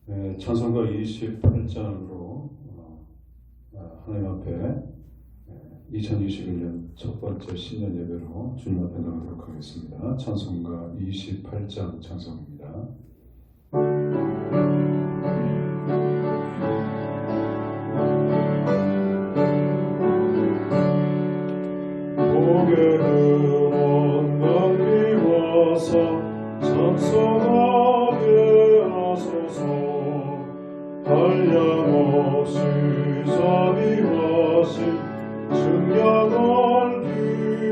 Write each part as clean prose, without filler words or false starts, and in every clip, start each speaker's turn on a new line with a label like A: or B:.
A: 찬송가 28장으로 하나님 앞에 2021년 첫 번째 신년 예배로 주님 앞에 나가도록 하겠습니다. 찬송가 28장 찬송입니다. 고개를 온전히 와서 찬송하게 하소서. 한량없이 자비하신 증량을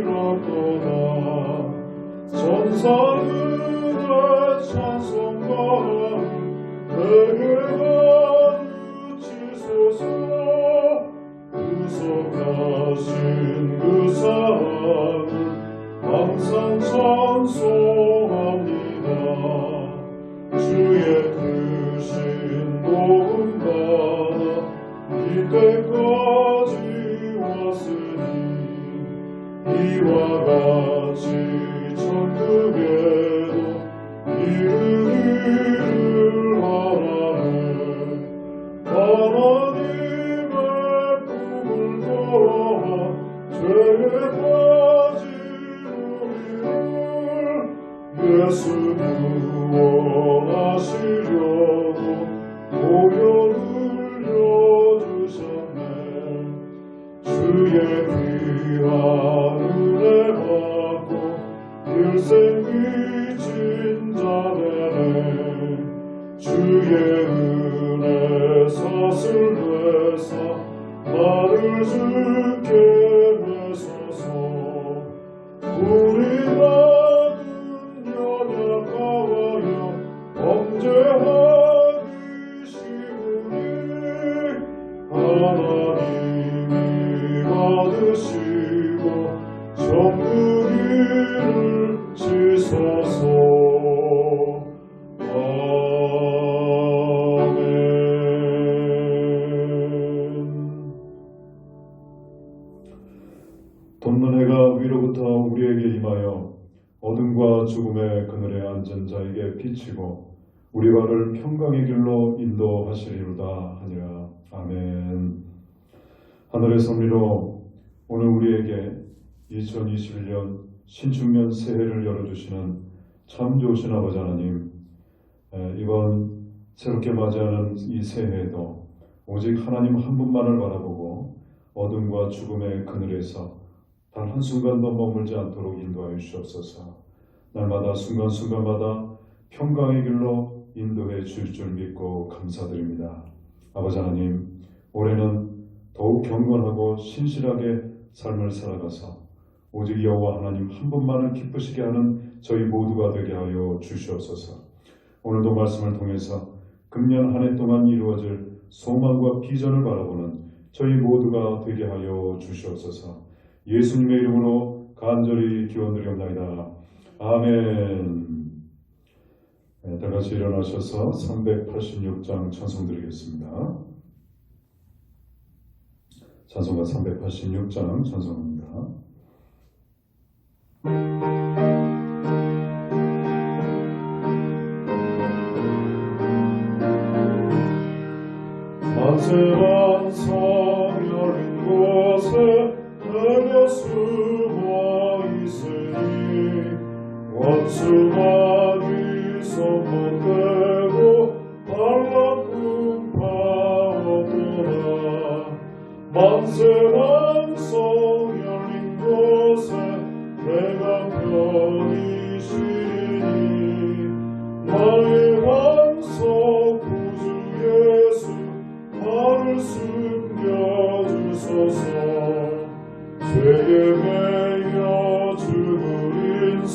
A: 빌었도다. 전사들의 찬송가는 내게가 유치소서. 구속하신 그 사랑을 항상 찬송합니다. 주의 크신 복음 받아 이때까지 왔으니 이와 같이 천국에도 이르기를 바라네. 하나님의 품을 떠나 죄에 빠진 우리를 예수 구원하시려고 보혈을 흘려주셨네. 주의 귀한 은혜 받고 일생 빚진 자되네. 주의 은혜 사슬 되사 나를 주께 메소서. 우리 나는 연약하여 범죄하기 쉬우니 하나님이 받으시고 정의를 지소서. 아멘. 돋는 해가 위로부터 우리에게 임하여 어둠과 죽음의 그늘에 앉은 자에게 비치고 우리 발을 평강의 길로 인도하시리로다 하니라. 아멘. 하늘의 섭리로 오늘 우리에게 2021년 신축년 새해를 열어주시는 참 좋으신 아버지 하나님, 이번 새롭게 맞이하는 이 새해에도 오직 하나님 한 분만을 바라보고 어둠과 죽음의 그늘에서 단 한순간도 머물지 않도록 인도하여 주시옵소서. 날마다 순간순간마다 평강의 길로 인도해 주실 줄 믿고 감사드립니다. 아버지 하나님, 올해는 더욱 경건하고 신실하게 삶을 살아가서 오직 여호와 하나님 한 분만을 기쁘시게 하는 저희 모두가 되게 하여 주시옵소서. 오늘도 말씀을 통해서 금년 한 해 동안 이루어질 소망과 비전을 바라보는 저희 모두가 되게 하여 주시옵소서. 예수님의 이름으로 간절히 기원드리옵나이다. 아멘. 다 같이 일어나셔서 386장 찬송 드리겠습니다. 찬송가 386장 찬송합니다. 만세만성 열린 곳에 내가 숨어 있으니 원수마귀 손못대고 발라품 파었더라. 만세만성 열린 곳에 내가 편히 쉬리니 나의 왕석 구주 예수 나를 숨겨주소서. 죄에 매여 죽을 인생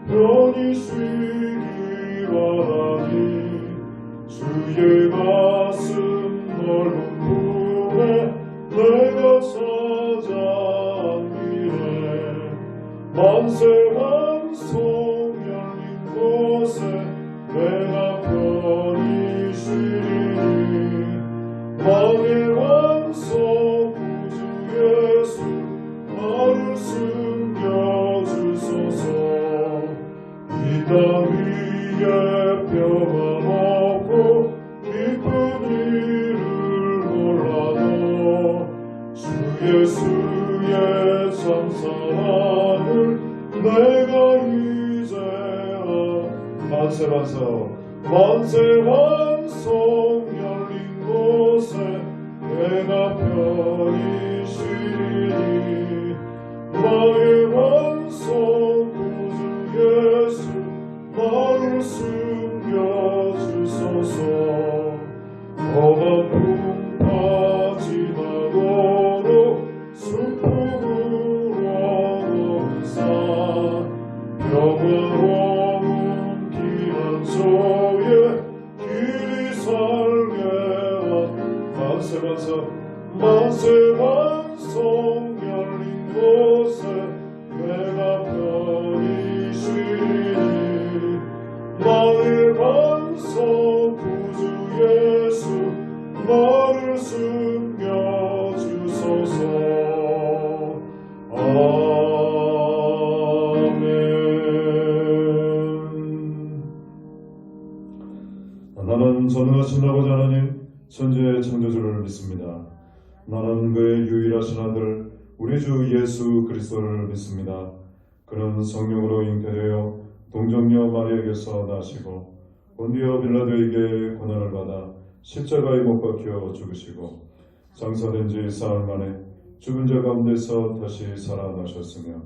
A: 편히 쉬기 바라니 주의 가슴 넓은 품에 내가 찾아앉기에 만세만성 열린 곳에 내가 편히 쉬리니 나의 왕석 구주 예수 나를 숨겨주소서. 이 땅 위에 평안 없고 만세 반석 만세 반석 열린 곳에 내가 편히 쉬리니 나의 반석 구주 예수 나를 숨겨주소서 험한 풍파 지나도록 순풍으로 넘사 평화로운 기한소에 길이 살게 한 만세 반석 만세 반석 열린 곳에 내가 편히 쉬리니 나의 반석 구주 예수 나를 숨겨주소서. 아멘. 나는 전능하신 아버지 하나님 천지의 창조주를 믿습니다. 나는 그의 유일하신 아들 우리 주 예수 그리스도를 믿습니다. 그는 성령으로 잉태되어 동정녀 마리아에게서 나시고 본디오 빌라도에게 고난을 받아 십자가에 못 박혀 죽으시고 장사된 지 사흘 만에 죽은 자 가운데서 다시 살아나셨으며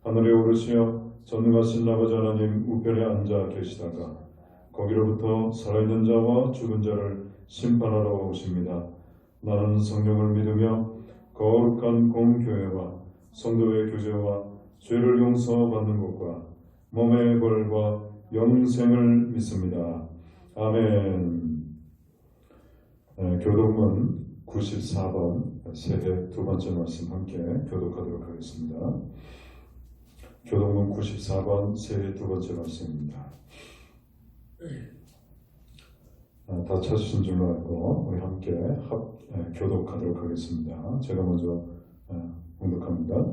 A: 하늘에 오르시어 전능하신 아버지 하나님 우편에 앉아 계시다가 거기로부터 살아있는 자와 죽은 자를 심판하러 오십니다. 나는 성령을 믿으며 거룩한 공교회와 성도의 교제와 죄를 용서받는 것과 몸의 벌과 영생을 믿습니다. 아멘. 교독문 94번 세대 두 번째 말씀 함께 교독하도록 하겠습니다. 교독문 94번 세대 두 번째 말씀입니다. 다 찾으신 줄로 알고 우리 함께 교독하도록 하겠습니다. 제가 먼저 공독합니다.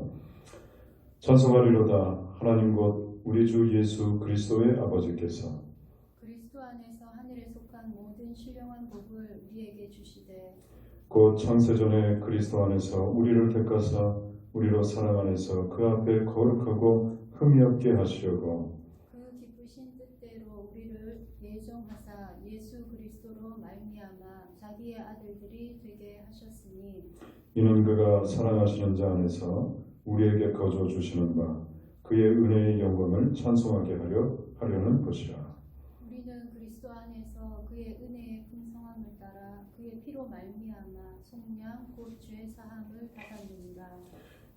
A: 찬송하리로다 하나님 곧 우리 주 예수 그리스도의 아버지께서
B: 그리스도 안에서 하늘에 속한 모든 신령한 복을 우리에게 주시되
A: 곧 창세전에 그리스도 안에서 우리를 택하사 우리로 사랑 안에서 그 앞에 거룩하고 흠이 없게 하시려고
B: 그 기쁘신 뜻대로 우리를 예정하사 예수 그리스도로 말미암아 자기의 아들들이 되게 하셨으니
A: 이는 그가 사랑하시는 자 안에서 우리에게 거저 주시는 바 그의 은혜의 영광을 찬송하게 하려는 것이라.
B: 우리는 그리스도 안에서 그의 은혜의 풍성함을 따라 그의 피로 말미암아 속량 곧 죄 사함을 받았느니라.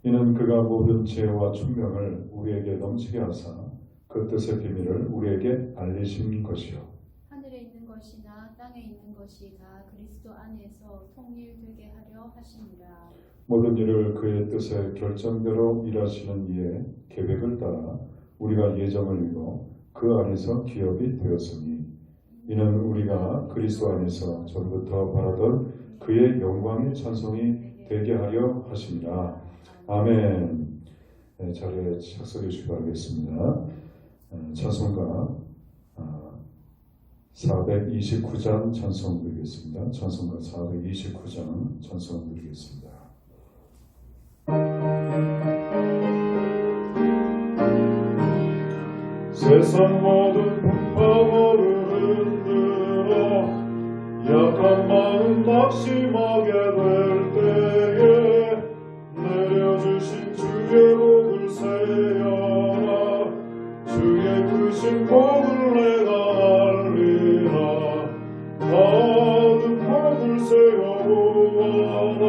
A: 이는 그가 모든 지혜와 총명을 우리에게 넘치게 하사 그 뜻의 비밀을 우리에게 알리신 것이요
B: 하늘에 있는 것이나 땅에 있는 것이 다 그리스도 안에서 통일되게 하려 하시니라.
A: 모든 일을 그의 뜻의 결정대로 일하시는 이의 계획을 따라 우리가 예정을 이루어 그 안에서 기업이 되었으니 이는 우리가 그리스도 안에서 전부터 바라던 그의 영광의 찬송이 되게 하려 하시니라. 아멘. 자리에 착석해 주시기 바라겠습니다. 찬송가 429장 찬송 드리겠습니다. 찬송가 429장 찬송 드리겠습니다. 세상 모든 풍파를 흔들어 약한 마음 낙심하게 될 때에 내려주신 주의 복을 세어라. 주의 크신 복을 내가 알리라. 가득 복을 세워 보아라.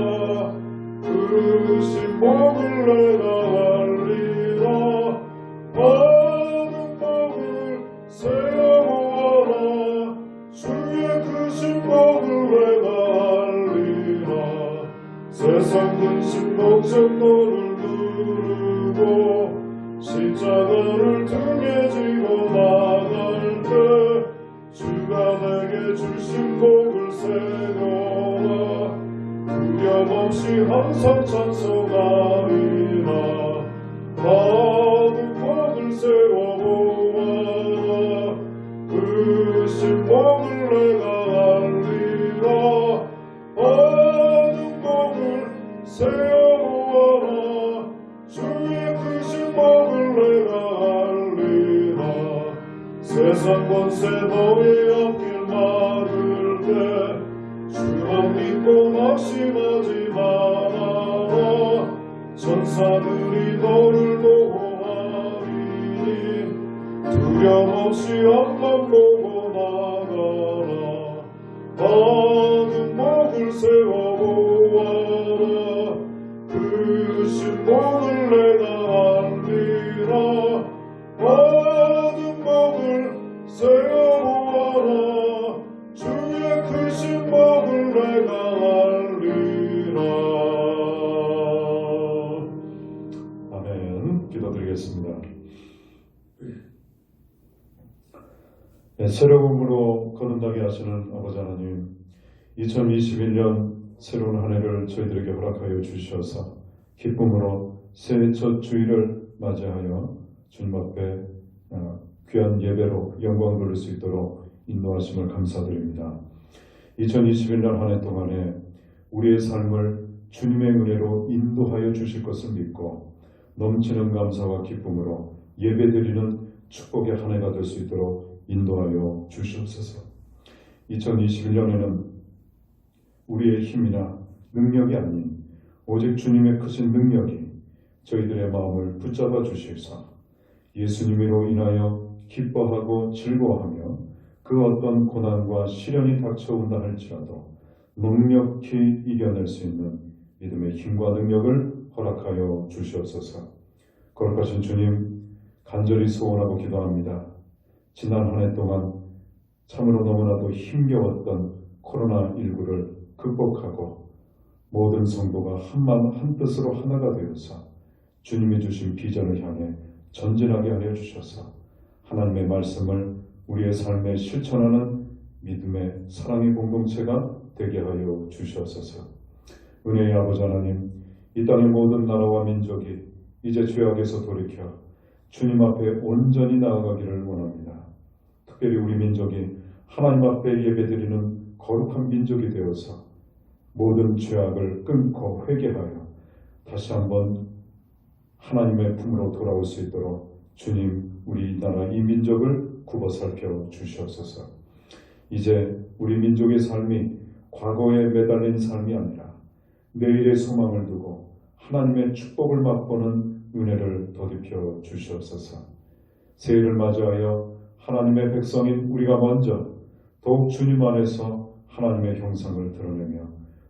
A: 크신 복을 내가 알리라. 가득 복을 세워 보아라. 주의 크신 복을 내가 알리라. 세상 근심 걱정 너를 두르고 십자가를 등에 지고 나갈 때 주가 내게 주신 복을 새겨라. 두려움 없이 항상 찬송하리라. 가득 복을 세워보아라. 크신 복을 내가 알리라. 가득 복을 세워보아라. 주의 크신 복을 내가 알리라. 세상 세상 권세 너희 앞길 막을 때 주만 믿고 낙심하지 말아라. 천사들이 너를 보호하리니 두려움없이 앞만 보고 나가라. 받은 목을 세워 보아라. 그 신복을 내가 알리라. 받은 목을 세워 보아라. 주의 크신 복을 내가 알리라. 아멘. 기도드리겠습니다. 새로움으로 거듭나게 하시는 아버지 하나님, 2021년 새로운 한 해를 저희들에게 허락하여 주셔서 기쁨으로 새해 첫 주일을 맞이하여 주님 앞에 귀한 예배로 영광 돌릴 수 있도록 인도하심을 감사드립니다. 2021년 한 해 동안에 우리의 삶을 주님의 은혜로 인도하여 주실 것을 믿고 넘치는 감사와 기쁨으로 예배드리는 축복의 한 해가 될 수 있도록 인도하여 주시옵소서. 2021년에는 우리의 힘이나 능력이 아닌 오직 주님의 크신 능력이 저희들의 마음을 붙잡아 주시옵소서. 예수님으로 인하여 기뻐하고 즐거워하며 그 어떤 고난과 시련이 닥쳐온다 할지라도 넉넉히 이겨낼 수 있는 믿음의 힘과 능력을 허락하여 주시옵소서. 거룩하신 주님, 간절히 소원하고 기도합니다. 지난 한 해 동안 참으로 너무나도 힘겨웠던 코로나19를 극복하고 모든 성도가 한 뜻으로 하나가 되어서 주님이 주신 비전을 향해 전진하게 하여 주셔서 하나님의 말씀을 우리의 삶에 실천하는 믿음의 사랑의 공동체가 되게 하여 주시옵소서. 은혜의 아버지 하나님, 이 땅의 모든 나라와 민족이 이제 죄악에서 돌이켜 주님 앞에 온전히 나아가기를 원합니다. 특별히 우리 민족이 하나님 앞에 예배드리는 거룩한 민족이 되어서 모든 죄악을 끊고 회개하여 다시 한번 하나님의 품으로 돌아올 수 있도록 주님, 우리 나라 이 민족을 굽어 살펴 주시옵소서. 이제 우리 민족의 삶이 과거에 매달린 삶이 아니라 내일의 소망을 두고 하나님의 축복을 맛보는 은혜를 더딥혀 주시옵소서. 새해를 맞이하여 하나님의 백성인 우리가 먼저 더욱 주님 안에서 하나님의 형상을 드러내며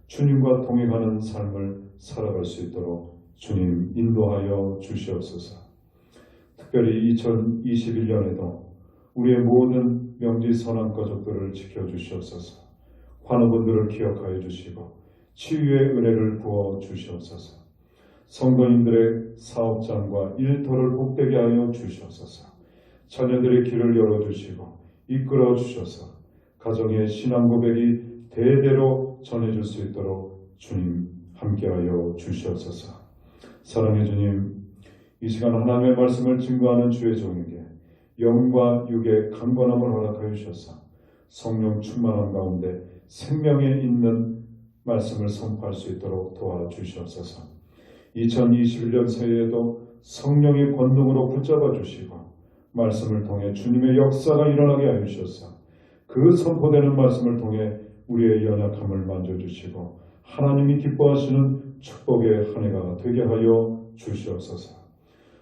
A: 주님과 동행하는 삶을 살아갈 수 있도록 주님 인도하여 주시옵소서. 특별히 2021년에도 우리의 모든 명지 선한 가족들을 지켜주시옵소서. 환우분들을 기억하여 주시고 치유의 은혜를 부어 주시옵소서. 성도님들의 사업장과 일터를 복되게 하여 주시옵소서. 자녀들의 길을 열어주시고 이끌어 주셔서 가정의 신앙 고백이 대대로 전해질 수 있도록 주님 함께하여 주시옵소서. 사랑의 주님, 이 시간 하나님의 말씀을 증거하는 주의 종에게 영과 육의 강건함을 허락하여 주셔서 성령 충만함 가운데 생명에 있는 말씀을 선포할 수 있도록 도와주시옵소서. 2021년 새해에도 성령의 권능으로 붙잡아 주시고 말씀을 통해 주님의 역사가 일어나게 하여 주셔서 그 선포되는 말씀을 통해 우리의 연약함을 만져주시고 하나님이 기뻐하시는 축복의 한 해가 되게 하여 주시옵소서.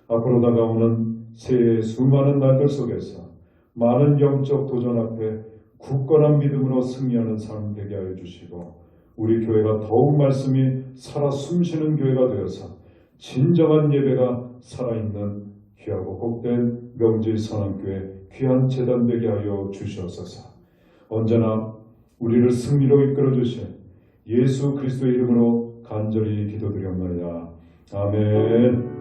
A: 앞으로 다가오는 새해의 수많은 날들 속에서 많은 영적 도전 앞에 굳건한 믿음으로 승리하는 삶 되게 하여 주시고 우리 교회가 더욱 말씀이 살아 숨쉬는 교회가 되어서 진정한 예배가 살아있는 귀하고 복된 명지 선한교회 귀한 재단 되게 하여 주시옵소서. 언제나 우리를 승리로 이끌어 주신 예수 그리스도의 이름으로 간절히 기도드리옵나이다. 아멘.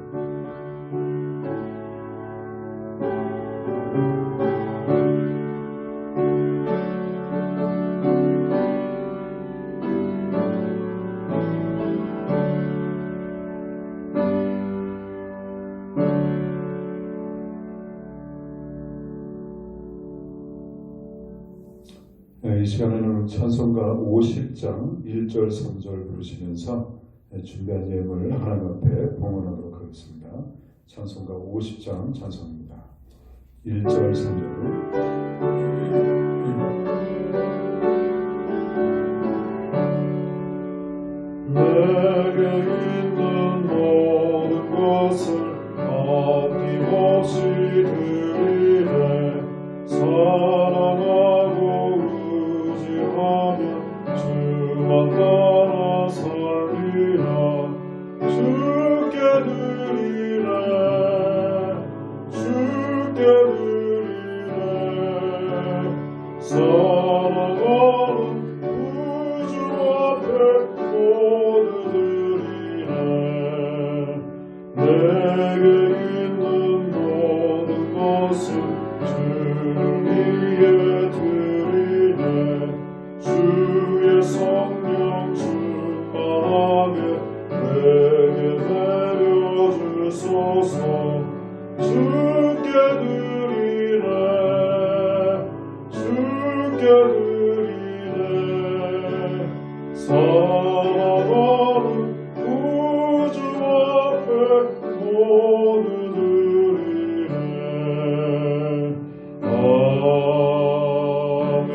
A: 이 시간에는 찬송가 50장 1절 3절 부르시면서 준비한 예물을 하나님 앞에 봉헌하도록 하겠습니다. 찬송가 50장 찬송입니다. 1절 3절 사랑하고 의지하며 주만 따라 살리라. 주께 드리네 주께 드리네 사랑하는 우주 앞에 모두 드리네. 내게 있는 모든 것을 주를 위해 드리네. 주의 성령 충만하게 내게 내려주소서. 주께 드리네 주께 드리네 사랑하는 우주 앞에 모두 드리네. 아멘.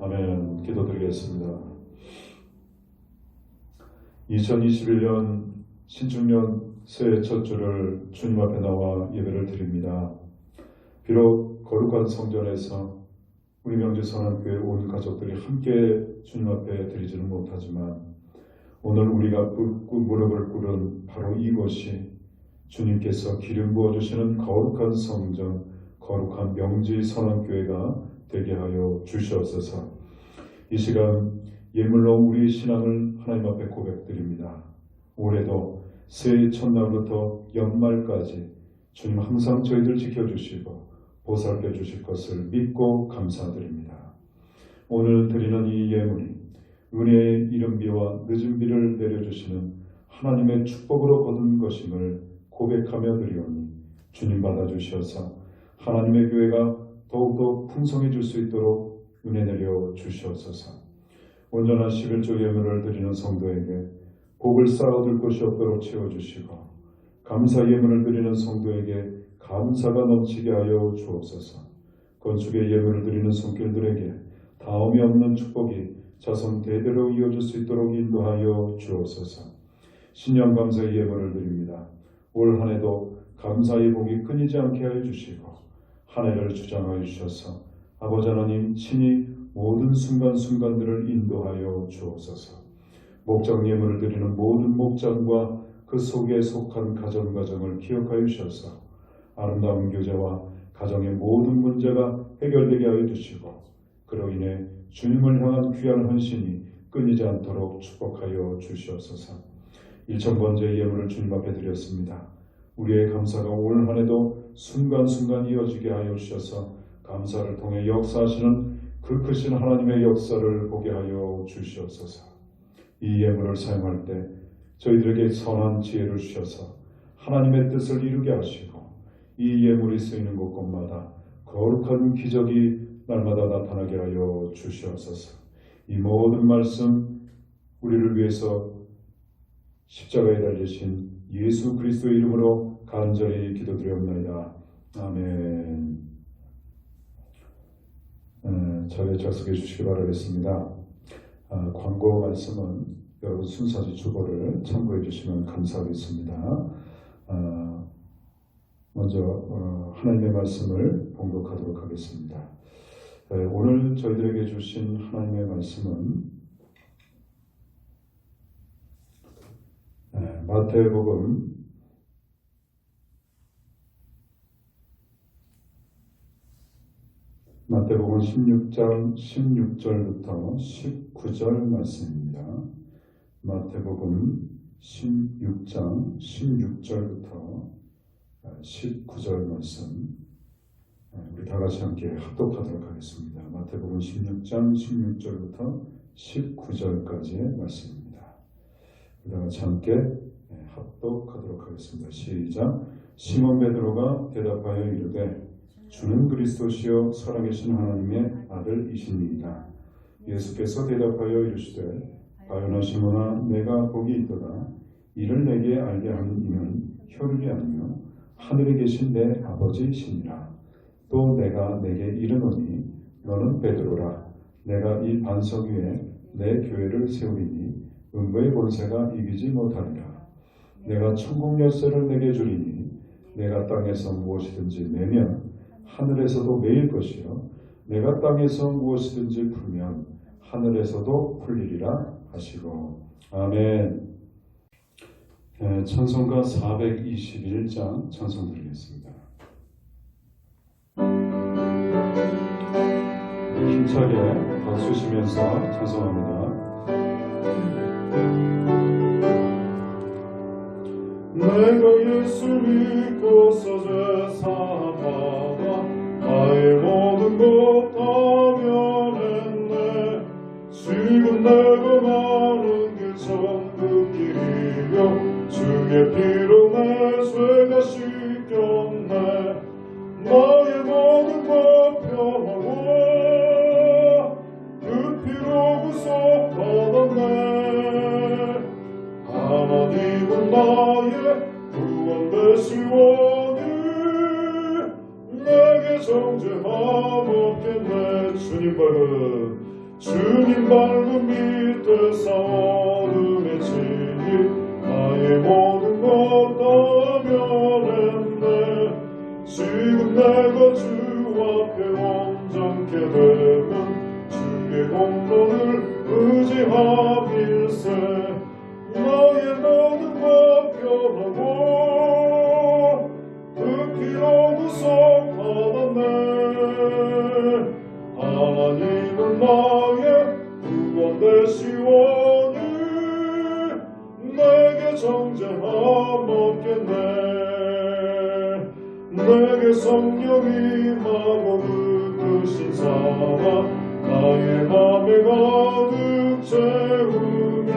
A: 아멘. 기도드리겠습니다. 2021년 신축년 새해 첫 주를 주님 앞에 나와 예배를 드립니다. 비록 거룩한 성전에서 우리 명지선한교회 온 가족들이 함께 주님 앞에 드리지는 못하지만 오늘 우리가 무릎을 꿇은 바로 이곳이 주님께서 기름 부어주시는 거룩한 성전, 거룩한 명지선한교회가 되게 하여 주시옵소서. 이 시간 예물로 우리 신앙을 하나님 앞에 고백드립니다. 올해도 새해 첫날부터 연말까지 주님 항상 저희들 지켜주시고 보살펴 주실 것을 믿고 감사드립니다. 오늘 드리는 이 예물이 은혜의 이른비와 늦은비를 내려주시는 하나님의 축복으로 거둔 것임을 고백하며 드리오니 주님 받아주시어서 하나님의 교회가 더욱더 풍성해질 수 있도록 은혜 내려 주시옵소서. 온전한 11조 예물을 드리는 성도에게 복을 쌓아둘 것이 없도록 채워주시고 감사 예물을 드리는 성도에게 감사가 넘치게 하여 주옵소서. 건축의 예물을 드리는 손길들에게 다음이 없는 축복이 자손 대대로 이어질 수 있도록 인도하여 주옵소서. 신년 감사의 예물을 드립니다. 올 한 해도 감사의 복이 끊이지 않게 하여 주시고 한 해를 주장하여 주셔서 아버지 하나님 친히 모든 순간순간들을 인도하여 주옵소서. 목장 예물을 드리는 모든 목장과 그 속에 속한 가정을 기억하여 주셔서 아름다운 교제와 가정의 모든 문제가 해결되게 하여 주시고 그로 인해 주님을 향한 귀한 헌신이 끊이지 않도록 축복하여 주시옵소서. 1000번째 예물을 주님 앞에 드렸습니다. 우리의 감사가 올 한 해도 순간순간 이어지게 하여 주셔서 감사를 통해 역사하시는 그 크신 하나님의 역사를 보게 하여 주시옵소서. 이 예물을 사용할 때 저희들에게 선한 지혜를 주셔서 하나님의 뜻을 이루게 하시고 이 예물이 쓰이는 곳곳마다 거룩한 기적이 날마다 나타나게 하여 주시옵소서. 이 모든 말씀 우리를 위해서 십자가에 달리신 예수 그리스도의 이름으로 간절히 기도드리옵나이다. 아멘. 자리에 착석해 주시기 바라겠습니다. 광고 말씀은 여러분 순서지 주보를 참고해 주시면 감사하겠습니다. 먼저 하나님의 말씀을 봉독하도록 하겠습니다. 오늘 저희들에게 주신 하나님의 말씀은 마태복음 16장 16절부터 19절 말씀입니다. 마태복음 16장 16절부터 19절 말씀 우리 다 같이 함께 합독하도록 하겠습니다. 마태복음 16장 16절부터 19절까지의 말씀입니다. 우리 다 같이 함께 합독하도록 하겠습니다. 시작. 시몬 베드로가 대답하여 이르되 주는 그리스도시요 살아계신 하나님의 아들이시니이다. 예수께서 대답하여 이르시되 바요나 시몬아 내가 복이 있도다. 이를 내게 알게 하는 이는 혈육이 아니요 하늘에 계신 내 아버지시니라. 또 내가 내게 이르노니 너는 베드로라. 내가 이 반석 위에 내 교회를 세우리니 음부의 권세가 이기지 못하리라. 내가 천국 열쇠를 내게 주리니 내가 땅에서 무엇이든지 매면 하늘에서도 매일 것이요 내가 땅에서 무엇이든지 풀면 하늘에서도 풀리리라 하시고. 아멘. 찬송가 421장 찬송 드리겠습니다. 힘차게 박수 치면서 찬송합니다. 내가 예수 믿고서 죄사함 받아 나의 모든 것 다 면했네. 지금 내가 가는 길 천국 길이며 주의 피로 내 죄가 씻겼네. 나의 모든 것 편하고 그 피로 구속 받았네. 하나님은 나의 구원 되시오니 내게 정죄함 없겠네. 주님 밝은 밑에 어둠의 진리 나의 모든 것 다 면했네. 지금 내가 주 앞에 온전케 되면 주의 공로를 의지함일세. 나의 모든 것 변하고 그 피로 구속 받았네. 하나님은 나의 구원 되시오니 내게 정죄함 없겠네. 내게 성령이 임하고 그 크신 사랑 나의 맘에 가득 채우며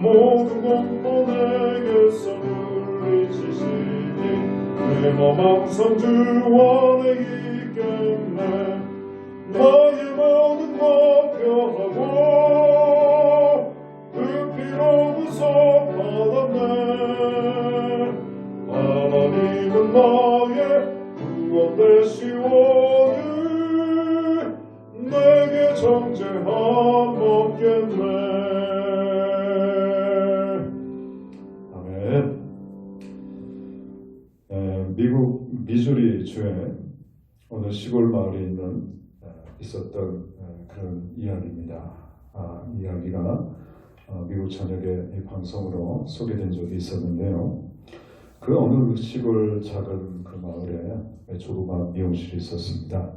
A: 모든 공포 내게서 물리치시니 내 맘 항상 주 안에 있겠네. 나의 모든 것 변하고 그 피로 구속 받았네. 하나님은 나의 구원 되시오니 내게 정죄함 없겠네. 아멘. 미국 미주리 주에 어느 시골 마을에 있었던 그런 이야기입니다. 이 이야기가 미국 전역의 이 방송으로 소개된 적이 있었는데요. 그 어느 시골 작은 그 마을에 조그마한 미용실이 있었습니다.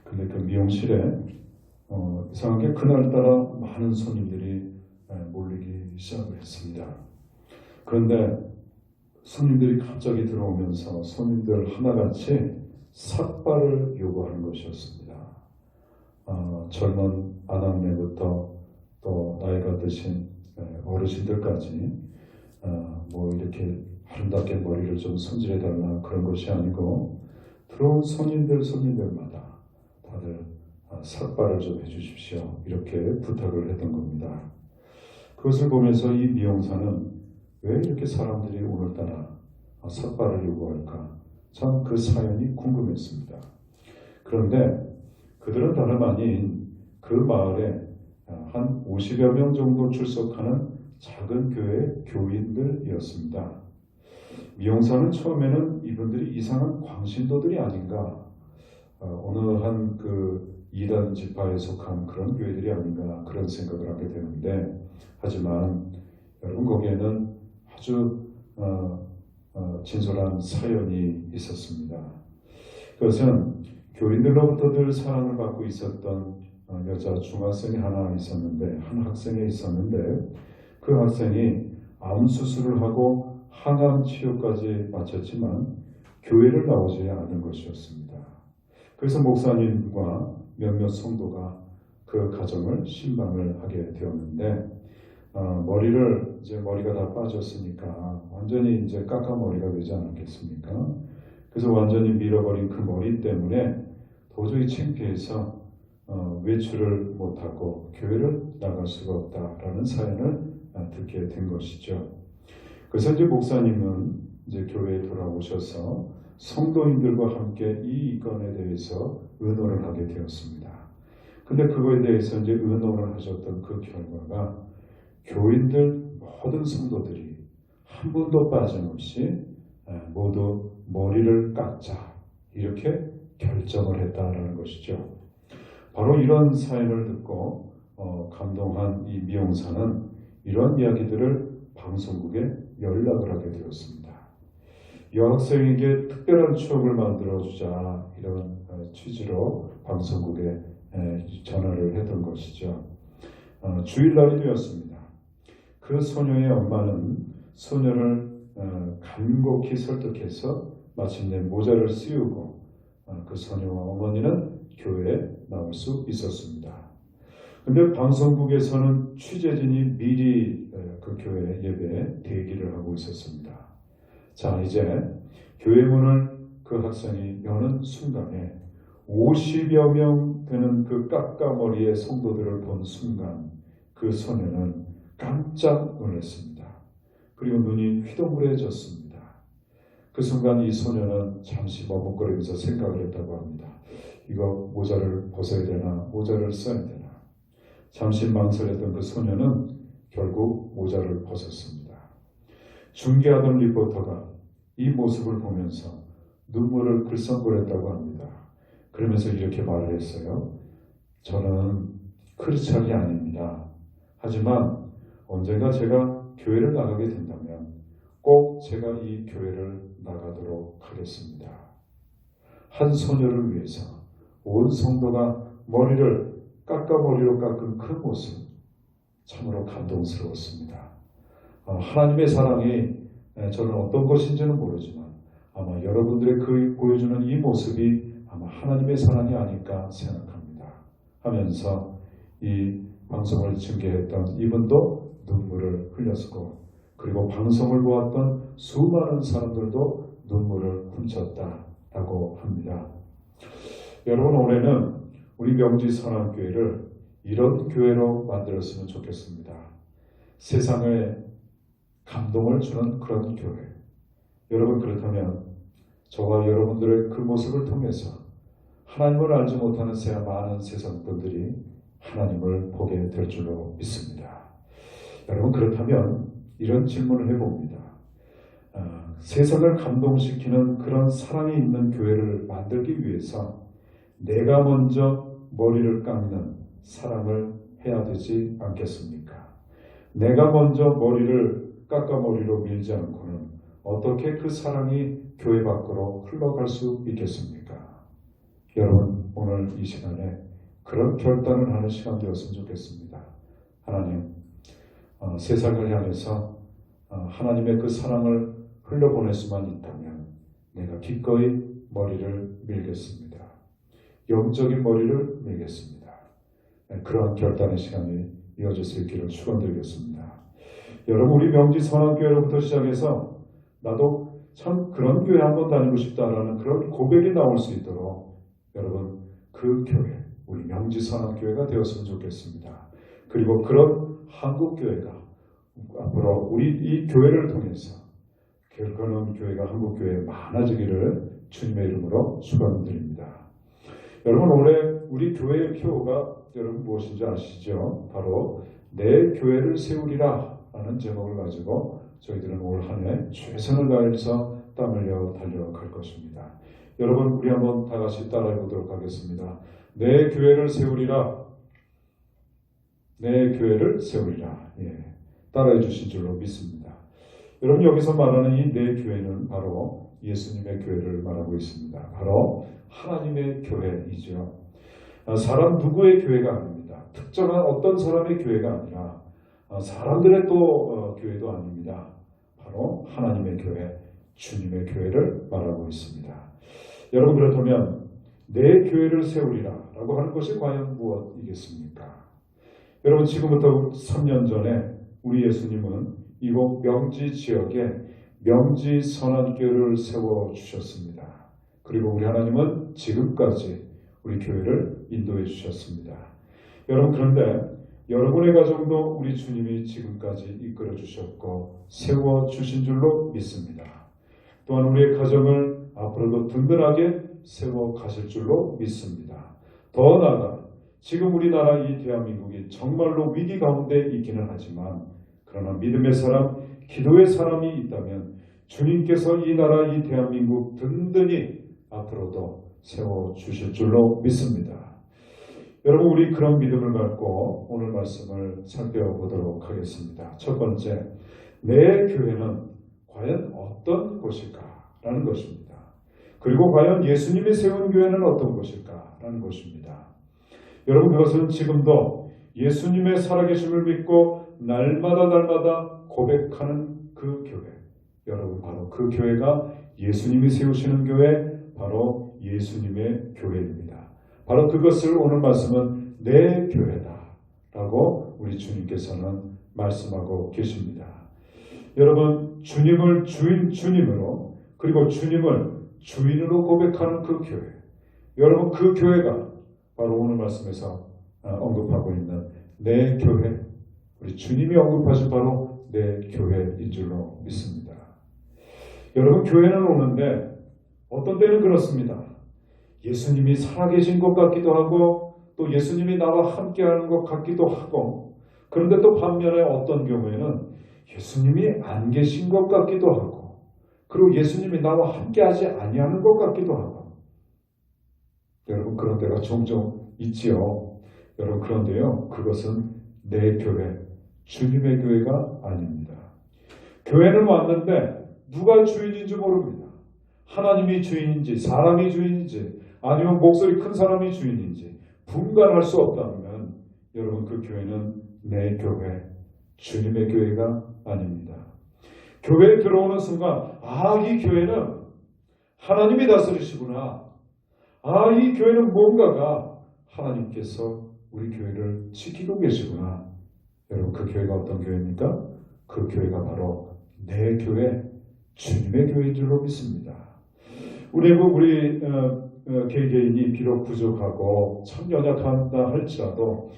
A: 근데 그 미용실에 이상하게 그날따라 많은 손님들이 몰리기 시작을 했습니다. 그런데 손님들이 갑자기 들어오면서 손님들 하나같이 삭발을 요구하는 것이었습니다. 젊은 아낙네부터 또 나이가 드신 어르신들까지 뭐 이렇게 아름답게 머리를 좀 손질해달라 그런 것이 아니고 들어온 손님들마다 다들 삭발을 좀 해주십시오 이렇게 부탁을 했던 겁니다. 그것을 보면서 이 미용사는 왜 이렇게 사람들이 오늘따라 삭발을 요구할까? 참 그 사연이 궁금했습니다. 그런데 그들은 다름 아닌 그 마을에 한 50여 명 정도 출석하는 작은 교회 교인들이었습니다. 미용사는 처음에는 이분들이 이상한 광신도들이 아닌가, 어느 한 그 이단 지파에 속한 그런 교회들이 아닌가 그런 생각을 하게 되는데, 하지만 여러분 거기에는 아주 진솔한 사연이 있었습니다. 그것은 교인들로부터 늘 사랑을 받고 있었던 여자 중학생이 하나 있었는데, 한 학생이 있었는데 그 학생이 암 수술을 하고 항암 치료까지 마쳤지만 교회를 나오지 않은 것이었습니다. 그래서 목사님과 몇몇 성도가 그 가정을 신방을 하게 되었는데, 머리가 다 빠졌으니까 완전히 이제 까까머리가 되지 않았겠습니까? 그래서 완전히 밀어버린 그 머리 때문에 도저히 창피해서 외출을 못하고 교회를 나갈 수가 없다라는 사연을 듣게 된 것이죠. 그래서 이제 목사님은 이제 교회에 돌아오셔서 성도인들과 함께 이 건에 대해서 의논을 하게 되었습니다. 근데 그거에 대해서 이제 의논을 하셨던 그 결과가 교인들 모든 성도들이 한 분도 빠짐없이 모두 머리를 깎자 이렇게 결정을 했다라는 것이죠. 바로 이런 사연을 듣고 감동한 이 미용사는 이런 이야기들을 방송국에 연락을 하게 되었습니다. 여학생에게 특별한 추억을 만들어주자 이런 취지로 방송국에 전화를 했던 것이죠. 주일날이 되었습니다. 그 소녀의 엄마는 소녀를 간곡히 설득해서 마침내 모자를 씌우고 그 소녀와 어머니는 교회에 나올 수 있었습니다. 그런데 방송국에서는 취재진이 미리 그 교회 예배에 대기를 하고 있었습니다. 자, 이제 교회 문을 그 학생이 여는 순간에 50여 명 되는 그 까까머리의 성도들을 본 순간 그 소녀는 깜짝 놀랐습니다. 그리고 눈이 휘둥그레졌습니다. 그 순간 이 소녀는 잠시 머뭇거리면서 생각을 했다고 합니다. 이거 모자를 벗어야 되나 모자를 써야 되나. 잠시 망설였던 그 소녀는 결국 모자를 벗었습니다. 중계하던 리포터가 이 모습을 보면서 눈물을 글썽거렸다고 합니다. 그러면서 이렇게 말을 했어요. 저는 크리스찬이 아닙니다. 하지만 언젠가 제가 교회를 나가게 된다면 꼭 제가 이 교회를 나가도록 하겠습니다. 한 소녀를 위해서 온 성도가 머리를 까까머리로 깎은 그 모습 참으로 감동스러웠습니다. 하나님의 사랑이 저는 어떤 것인지는 모르지만 아마 여러분들의 그 보여주는 이 모습이 아마 하나님의 사랑이 아닐까 생각합니다. 하면서 이 방송을 중계했던 이분도 눈물을 흘렸고 그리고 방송을 보았던 수많은 사람들도 눈물을 훔쳤다라고 합니다. 여러분 올해는 우리 명지선한교회를 이런 교회로 만들었으면 좋겠습니다. 세상에 감동을 주는 그런 교회. 여러분 그렇다면 저와 여러분들의 그 모습을 통해서 하나님을 알지 못하는 많은 세상 분들이 하나님을 보게 될 줄로 믿습니다. 여러분 그렇다면 이런 질문을 해봅니다. 세상을 감동시키는 그런 사랑이 있는 교회를 만들기 위해서 내가 먼저 머리를 깎는 사랑을 해야 되지 않겠습니까? 내가 먼저 머리를 까까머리로 밀지 않고는 어떻게 그 사랑이 교회 밖으로 흘러갈 수 있겠습니까? 여러분 오늘 이 시간에 그런 결단을 하는 시간 되었으면 좋겠습니다. 하나님 세상을 향해서 하나님의 그 사랑을 흘려보낼 수만 있다면 내가 기꺼이 머리를 밀겠습니다. 영적인 머리를 밀겠습니다. 그러한 결단의 시간이 이어질 수 있기를 축원드리겠습니다. 여러분 우리 명지선한교회로부터 시작해서 나도 참 그런 교회 한번 다니고 싶다라는 그런 고백이 나올 수 있도록 여러분 그 교회 우리 명지선한교회가 되었으면 좋겠습니다. 그리고 그런 한국교회가 앞으로 우리 이 교회를 통해서 그런 교회가 한국교회에 많아지기를 주님의 이름으로 축원드립니다. 여러분 올해 우리 교회의 표가 여러분 무엇인지 아시죠? 바로 내 교회를 세우리라 라는 제목을 가지고 저희들은 올 한 해 최선을 다해서 땀 흘려 달려갈 것입니다. 여러분 우리 한번 다 같이 따라해 보도록 하겠습니다. 내 교회를 세우리라. 내 교회를 세우리라. 따라해 주신 줄로 믿습니다. 여러분 여기서 말하는 이 내 교회는 바로 예수님의 교회를 말하고 있습니다. 바로 하나님의 교회이죠. 사람 누구의 교회가 아닙니다. 특정한 어떤 사람의 교회가 아니라 사람들의 또 교회도 아닙니다. 바로 하나님의 교회, 주님의 교회를 말하고 있습니다. 여러분 그렇다면 내 교회를 세우리라 라고 하는 것이 과연 무엇이겠습니까? 여러분 지금부터 3년 전에 우리 예수님은 이곳 명지 지역에 명지선한교회를 세워주셨습니다. 그리고 우리 하나님은 지금까지 우리 교회를 인도해 주셨습니다. 여러분 그런데 여러분의 가정도 우리 주님이 지금까지 이끌어 주셨고 세워주신 줄로 믿습니다. 또한 우리의 가정을 앞으로도 든든하게 세워 가실 줄로 믿습니다. 더 나아가 지금 우리나라 이 대한민국이 정말로 위기 가운데 있기는 하지만 그러나 믿음의 사람, 기도의 사람이 있다면 주님께서 이 나라 이 대한민국 든든히 앞으로도 세워주실 줄로 믿습니다. 여러분, 우리 그런 믿음을 갖고 오늘 말씀을 살펴보도록 하겠습니다. 첫 번째, 내 교회는 과연 어떤 곳일까? 라는 것입니다. 그리고 과연 예수님이 세운 교회는 어떤 곳일까? 라는 것입니다. 여러분, 그것은 지금도 예수님의 살아계심을 믿고 날마다 고백하는 그 교회, 여러분, 바로 그 교회가 예수님이 세우시는 교회, 바로 예수님의 교회입니다. 바로 그것을 오늘 말씀은 내 교회다 라고 우리 주님께서는 말씀하고 계십니다. 여러분, 주님을 주님으로, 그리고 주님을 주인으로 고백하는 그 교회, 여러분, 그 교회가 바로 오늘 말씀에서 언급하고 있는 내 교회, 우리 주님이 언급하신 바로 내 교회인 줄로 믿습니다. 여러분, 교회는 오는데 어떤 때는 그렇습니다. 예수님이 살아계신 것 같기도 하고 또 예수님이 나와 함께하는 것 같기도 하고, 그런데 또 반면에 어떤 경우에는 예수님이 안 계신 것 같기도 하고, 그리고 예수님이 나와 함께하지 아니하는 것 같기도 하고, 여러분, 그런 때가 종종 있지요. 여러분, 그런데요, 그것은 내 교회, 주님의 교회가 아닙니다. 교회는 왔는데 누가 주인인지 모릅니다. 하나님이 주인인지 사람이 주인인지 아니면 목소리 큰 사람이 주인인지 분간할 수 없다면 여러분, 그 교회는 내 교회, 주님의 교회가 아닙니다. 교회에 들어오는 순간 이 교회는 하나님이 다스리시구나. 이 교회는 뭔가가 하나님께서 우리 교회를 지키고 계시구나. 여러분, 그 교회가 어떤 교회입니까? 그 교회가 바로 내 교회, 주님의 교회인 줄로 믿습니다. 우리 개개인이 비록 부족하고 참 연약한다 할지라도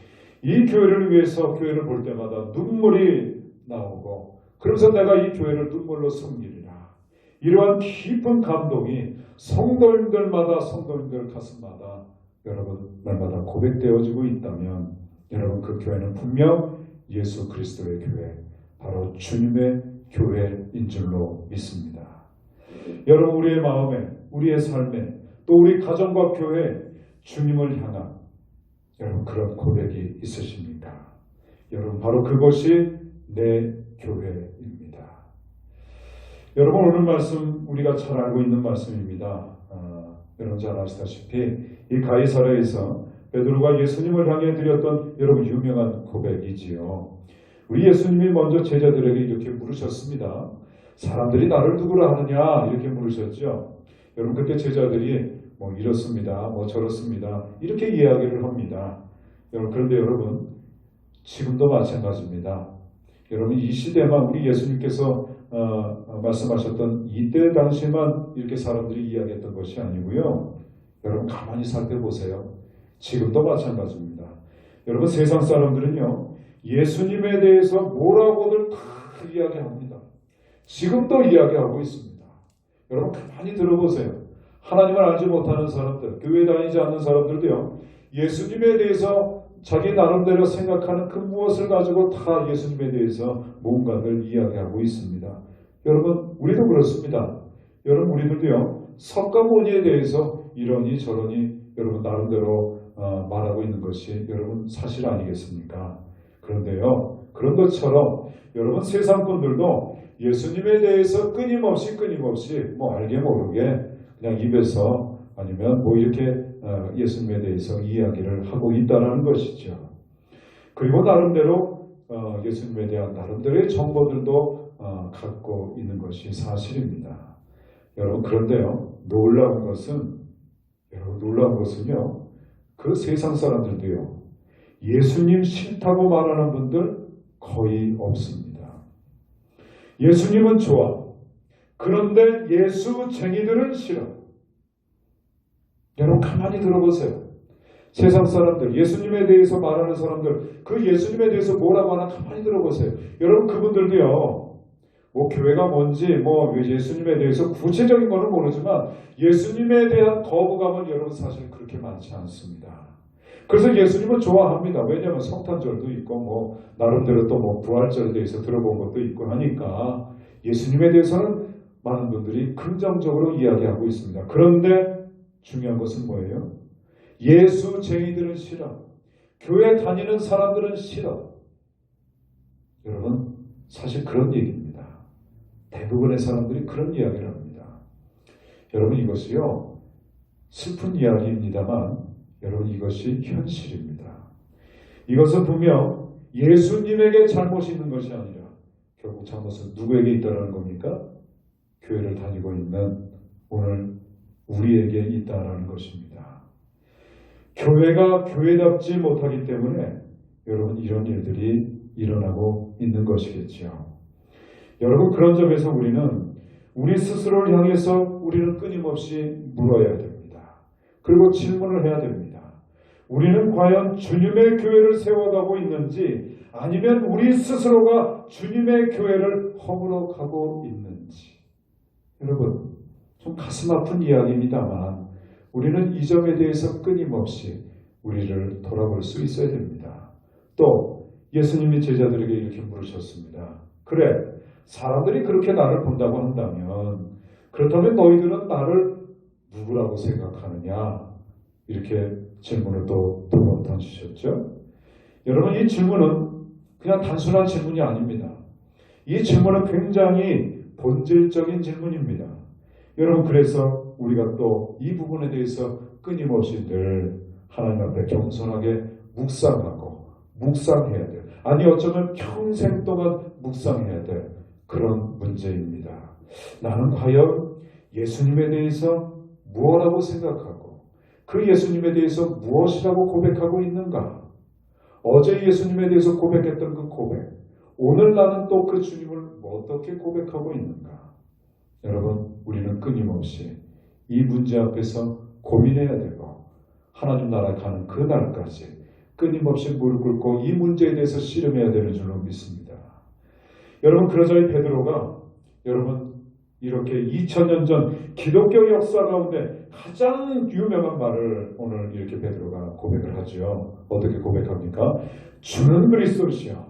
A: 이 교회를 위해서 교회를 볼 때마다 눈물이 나오고, 그러면서 내가 이 교회를 눈물로 섬기리라. 이러한 깊은 감동이 성도님들 가슴마다 여러분 날마다 고백되어지고 있다면 여러분, 그 교회는 분명 예수 그리스도의 교회, 바로 주님의 교회인 줄로 믿습니다. 여러분, 우리의 마음에, 우리의 삶에, 또 우리 가정과 교회에 주님을 향한 여러분 그런 고백이 있으십니까? 여러분, 바로 그것이 내 교회입니다. 여러분, 오늘 말씀 우리가 잘 알고 있는 말씀입니다. 여러분 잘 아시다시피 이 가이사랴에서 베드로가 예수님을 향해 드렸던 여러분 유명한 고백이지요. 우리 예수님이 먼저 제자들에게 이렇게 물으셨습니다. 사람들이 나를 누구라 하느냐, 이렇게 물으셨죠. 여러분, 그때 제자들이 이렇습니다, 저렇습니다, 이렇게 이야기를 합니다. 여러분, 그런데 여러분, 지금도 마찬가지입니다. 여러분, 이 시대만, 우리 예수님께서 말씀하셨던 이때 당시만 이렇게 사람들이 이야기했던 것이 아니고요. 여러분, 가만히 살펴보세요. 지금도 마찬가지입니다. 여러분, 세상 사람들은요, 예수님에 대해서 뭐라고들 크게 이야기합니다. 지금도 이야기하고 있습니다. 여러분, 가만히 들어보세요. 하나님을 알지 못하는 사람들, 교회 다니지 않는 사람들도요, 예수님에 대해서 자기 나름대로 생각하는 그 무엇을 가지고 다 예수님에 대해서 뭔가를 이야기하고 있습니다. 여러분, 우리도 그렇습니다. 여러분, 우리들도요, 석가모니에 대해서 이러니 저러니 여러분 나름대로 말하고 있는 것이 여러분 사실 아니겠습니까? 그런데요, 그런 것처럼 여러분, 세상 분들도 예수님에 대해서 끊임없이 알게 모르게 그냥 입에서 아니면 이렇게 예수님에 대해서 이야기를 하고 있다는 것이죠. 그리고 나름대로 예수님에 대한 나름대로의 정보들도 갖고 있는 것이 사실입니다. 여러분, 그런데요, 놀라운 것은요, 그 세상 사람들도요, 예수님 싫다고 말하는 분들 거의 없습니다. 예수님은 좋아. 그런데 예수쟁이들은 싫어. 여러분, 가만히 들어보세요. 세상 사람들, 예수님에 대해서 말하는 사람들, 그 예수님에 대해서 뭐라고 하나 가만히 들어보세요. 여러분, 그분들도요, 교회가 뭔지, 예수님에 대해서 구체적인 거는 모르지만 예수님에 대한 거부감은 여러분 사실 그렇게 많지 않습니다. 그래서 예수님을 좋아합니다. 왜냐하면 성탄절도 있고 나름대로 또 부활절에 대해서 들어본 것도 있고 하니까 예수님에 대해서는 많은 분들이 긍정적으로 이야기하고 있습니다. 그런데 중요한 것은 뭐예요? 예수쟁이들은 싫어. 교회 다니는 사람들은 싫어. 여러분, 사실 그런 얘기입니다. 대부분의 사람들이 그런 이야기를 합니다. 여러분, 이것이요, 슬픈 이야기입니다만 여러분, 이것이 현실입니다. 이것은 분명 예수님에게 잘못이 있는 것이 아니라 결국 잘못은 누구에게 있다는 겁니까? 교회를 다니고 있는 오늘 우리에게 있다라는 것입니다. 교회가 교회답지 못하기 때문에 여러분, 이런 일들이 일어나고 있는 것이겠지요. 여러분, 그런 점에서 우리는 우리 스스로를 향해서 우리는 끊임없이 물어야 됩니다. 그리고 질문을 해야 됩니다. 우리는 과연 주님의 교회를 세워가고 있는지, 아니면 우리 스스로가 주님의 교회를 허물어가고 있는지. 여러분, 좀 가슴 아픈 이야기입니다만 우리는 이 점에 대해서 끊임없이 우리를 돌아볼 수 있어야 됩니다. 또 예수님이 제자들에게 이렇게 물으셨습니다. 그래, 사람들이 그렇게 나를 본다고 한다면 그렇다면 너희들은 나를 누구라고 생각하느냐? 이렇게 질문을 또 두 번 던지셨죠. 여러분, 이 질문은 그냥 단순한 질문이 아닙니다. 이 질문은 굉장히 본질적인 질문입니다. 여러분, 그래서 우리가 또 이 부분에 대해서 끊임없이 늘 하나님 앞에 겸손하게 묵상해야 돼요. 아니, 어쩌면 평생 동안 묵상해야 될 그런 문제입니다. 나는 과연 예수님에 대해서 무엇이라고 생각하고 그 예수님에 대해서 무엇이라고 고백하고 있는가? 어제 예수님에 대해서 고백했던 그 고백, 오늘 나는 또 그 주님을 어떻게 고백하고 있는가? 여러분, 우리는 끊임없이 이 문제 앞에서 고민해야 되고 하나님 나라에 가는 그 날까지 끊임없이 무릎 꿇고 이 문제에 대해서 씨름해야 되는 줄로 믿습니다. 여러분, 그러자 이 베드로가 여러분 이렇게 2000년 전 기독교 역사 가운데 가장 유명한 말을 오늘 이렇게 베드로가 고백을 하죠. 어떻게 고백합니까? 주는 그리스도시요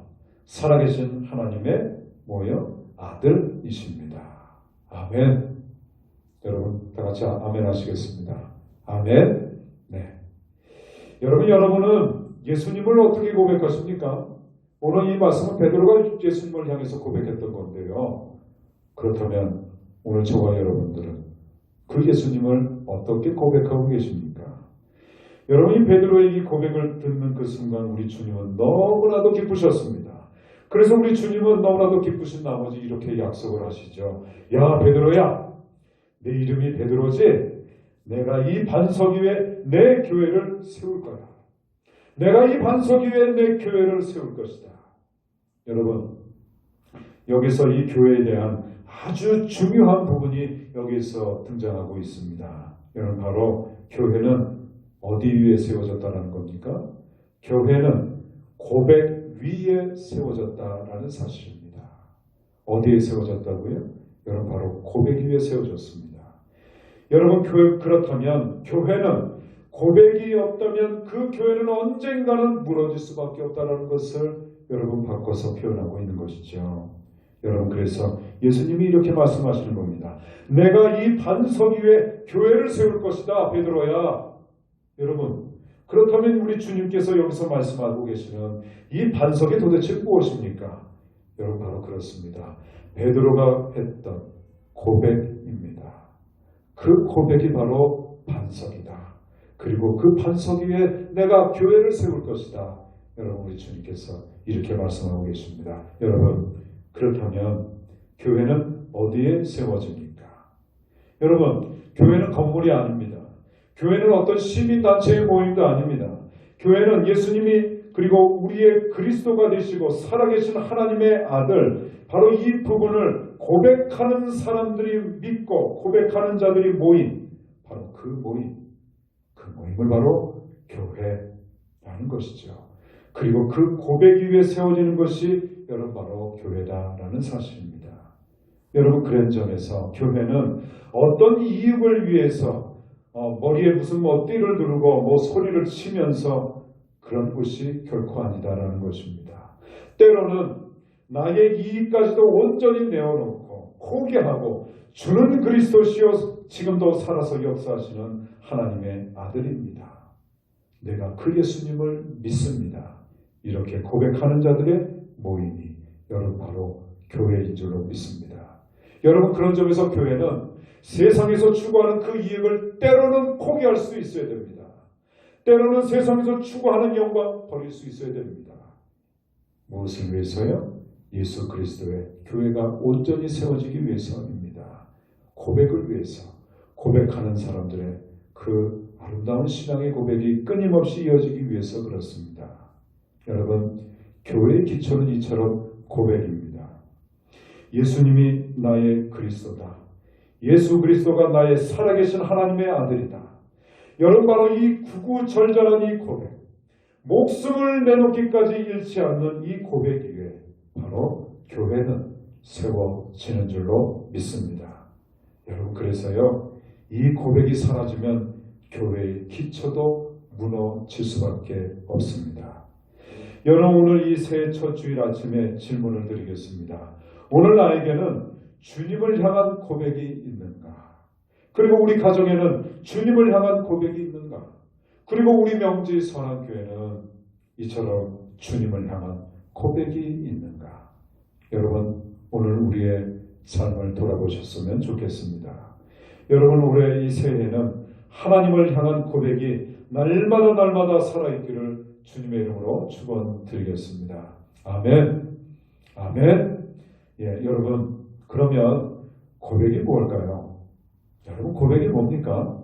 A: 살아계신 하나님의 뭐요? 아들이십니다. 아멘. 여러분 다 같이 아멘 하시겠습니다. 아멘. 네. 여러분은 예수님을 어떻게 고백하십니까? 오늘 이 말씀은 베드로가 예수님을 향해서 고백했던 건데요. 그렇다면 오늘 저와 여러분들은 그 예수님을 어떻게 고백하고 계십니까? 여러분, 이 베드로의 이 고백을 듣는 그 순간 우리 주님은 너무나도 기쁘셨습니다. 그래서 우리 주님은 너무나도 기쁘신 나머지 이렇게 약속을 하시죠. 야, 베드로야, 내 이름이 베드로지? 내가 이 반석 위에 내 교회를 세울 거야. 내가 이 반석 위에 내 교회를 세울 것이다. 여러분, 여기서 이 교회에 대한 아주 중요한 부분이 여기서 등장하고 있습니다. 여러분, 바로 교회는 어디 위에 세워졌다는 겁니까? 교회는 고백 위에 세워졌다라는 사실입니다. 어디에 세워졌다고요? 여러분, 바로 고백 위에 세워졌습니다. 여러분, 그렇다면 교회는 고백이 없다면 그 교회는 언젠가는 무너질 수밖에 없다는 것을 여러분 바꿔서 표현하고 있는 것이죠. 여러분, 그래서 예수님이 이렇게 말씀하시는 겁니다. 내가 이 반석 위에 교회를 세울 것이다, 베드로야. 여러분, 그렇다면 우리 주님께서 여기서 말씀하고 계시는 이 반석이 도대체 무엇입니까? 여러분, 바로 그렇습니다. 베드로가 했던 고백입니다. 그 고백이 바로 반석이다. 그리고 그 반석 위에 내가 교회를 세울 것이다. 여러분, 우리 주님께서 이렇게 말씀하고 계십니다. 여러분, 그렇다면 교회는 어디에 세워집니까? 여러분, 교회는 건물이 아닙니다. 교회는 어떤 시민단체의 모임도 아닙니다. 교회는 예수님이 그리고 우리의 그리스도가 되시고 살아계신 하나님의 아들, 바로 이 부분을 고백하는 사람들이 믿고 고백하는 자들이 모인 바로 그 모임을 바로 교회라는 것이죠. 그리고 그 고백 위에 세워지는 것이 여러분 바로 교회다라는 사실입니다. 여러분, 그런 점에서 교회는 어떤 이익을 위해서 머리에 무슨 띠를 두르고 소리를 치면서 그런 것이 결코 아니다라는 것입니다. 때로는 나의 이익까지도 온전히 내어놓고 포기하고 주는 그리스도시요 지금도 살아서 역사하시는 하나님의 아들입니다. 내가 그 예수님을 믿습니다. 이렇게 고백하는 자들의 모임이 여러분 바로 교회인 줄로 믿습니다. 여러분 그런 점에서 교회는 세상에서 추구하는 그 이익을 때로는 포기할 수 있어야 됩니다. 때로는 세상에서 추구하는 영광 버릴 수 있어야 됩니다. 무엇을 위해서요? 예수 그리스도의 교회가 온전히 세워지기 위해서입니다. 고백을 위해서, 고백하는 사람들의 그 아름다운 신앙의 고백이 끊임없이 이어지기 위해서 그렇습니다. 여러분, 교회의 기초는 이처럼 고백입니다. 예수님이 나의 그리스도다. 예수 그리스도가 나의 살아계신 하나님의 아들이다. 여러분 바로 이 구구절절한 이 고백, 목숨을 내놓기까지 잃지 않는 이 고백 위에 바로 교회는 세워지는 줄로 믿습니다. 여러분 그래서요, 이 고백이 사라지면 교회의 기초도 무너질 수밖에 없습니다. 여러분 오늘 이 새해 첫 주일 아침에 질문을 드리겠습니다. 오늘 나에게는 주님을 향한 고백이 있는가? 그리고 우리 가정에는 주님을 향한 고백이 있는가? 그리고 우리 명지 선한교회는 이처럼 주님을 향한 고백이 있는가? 여러분 오늘 우리의 삶을 돌아보셨으면 좋겠습니다. 여러분 올해 이 새해에는 하나님을 향한 고백이 날마다 살아있기를 주님의 이름으로 축원드리겠습니다. 아멘. 아멘. 예, 여러분 그러면 고백이 뭘까요? 여러분 고백이 뭡니까?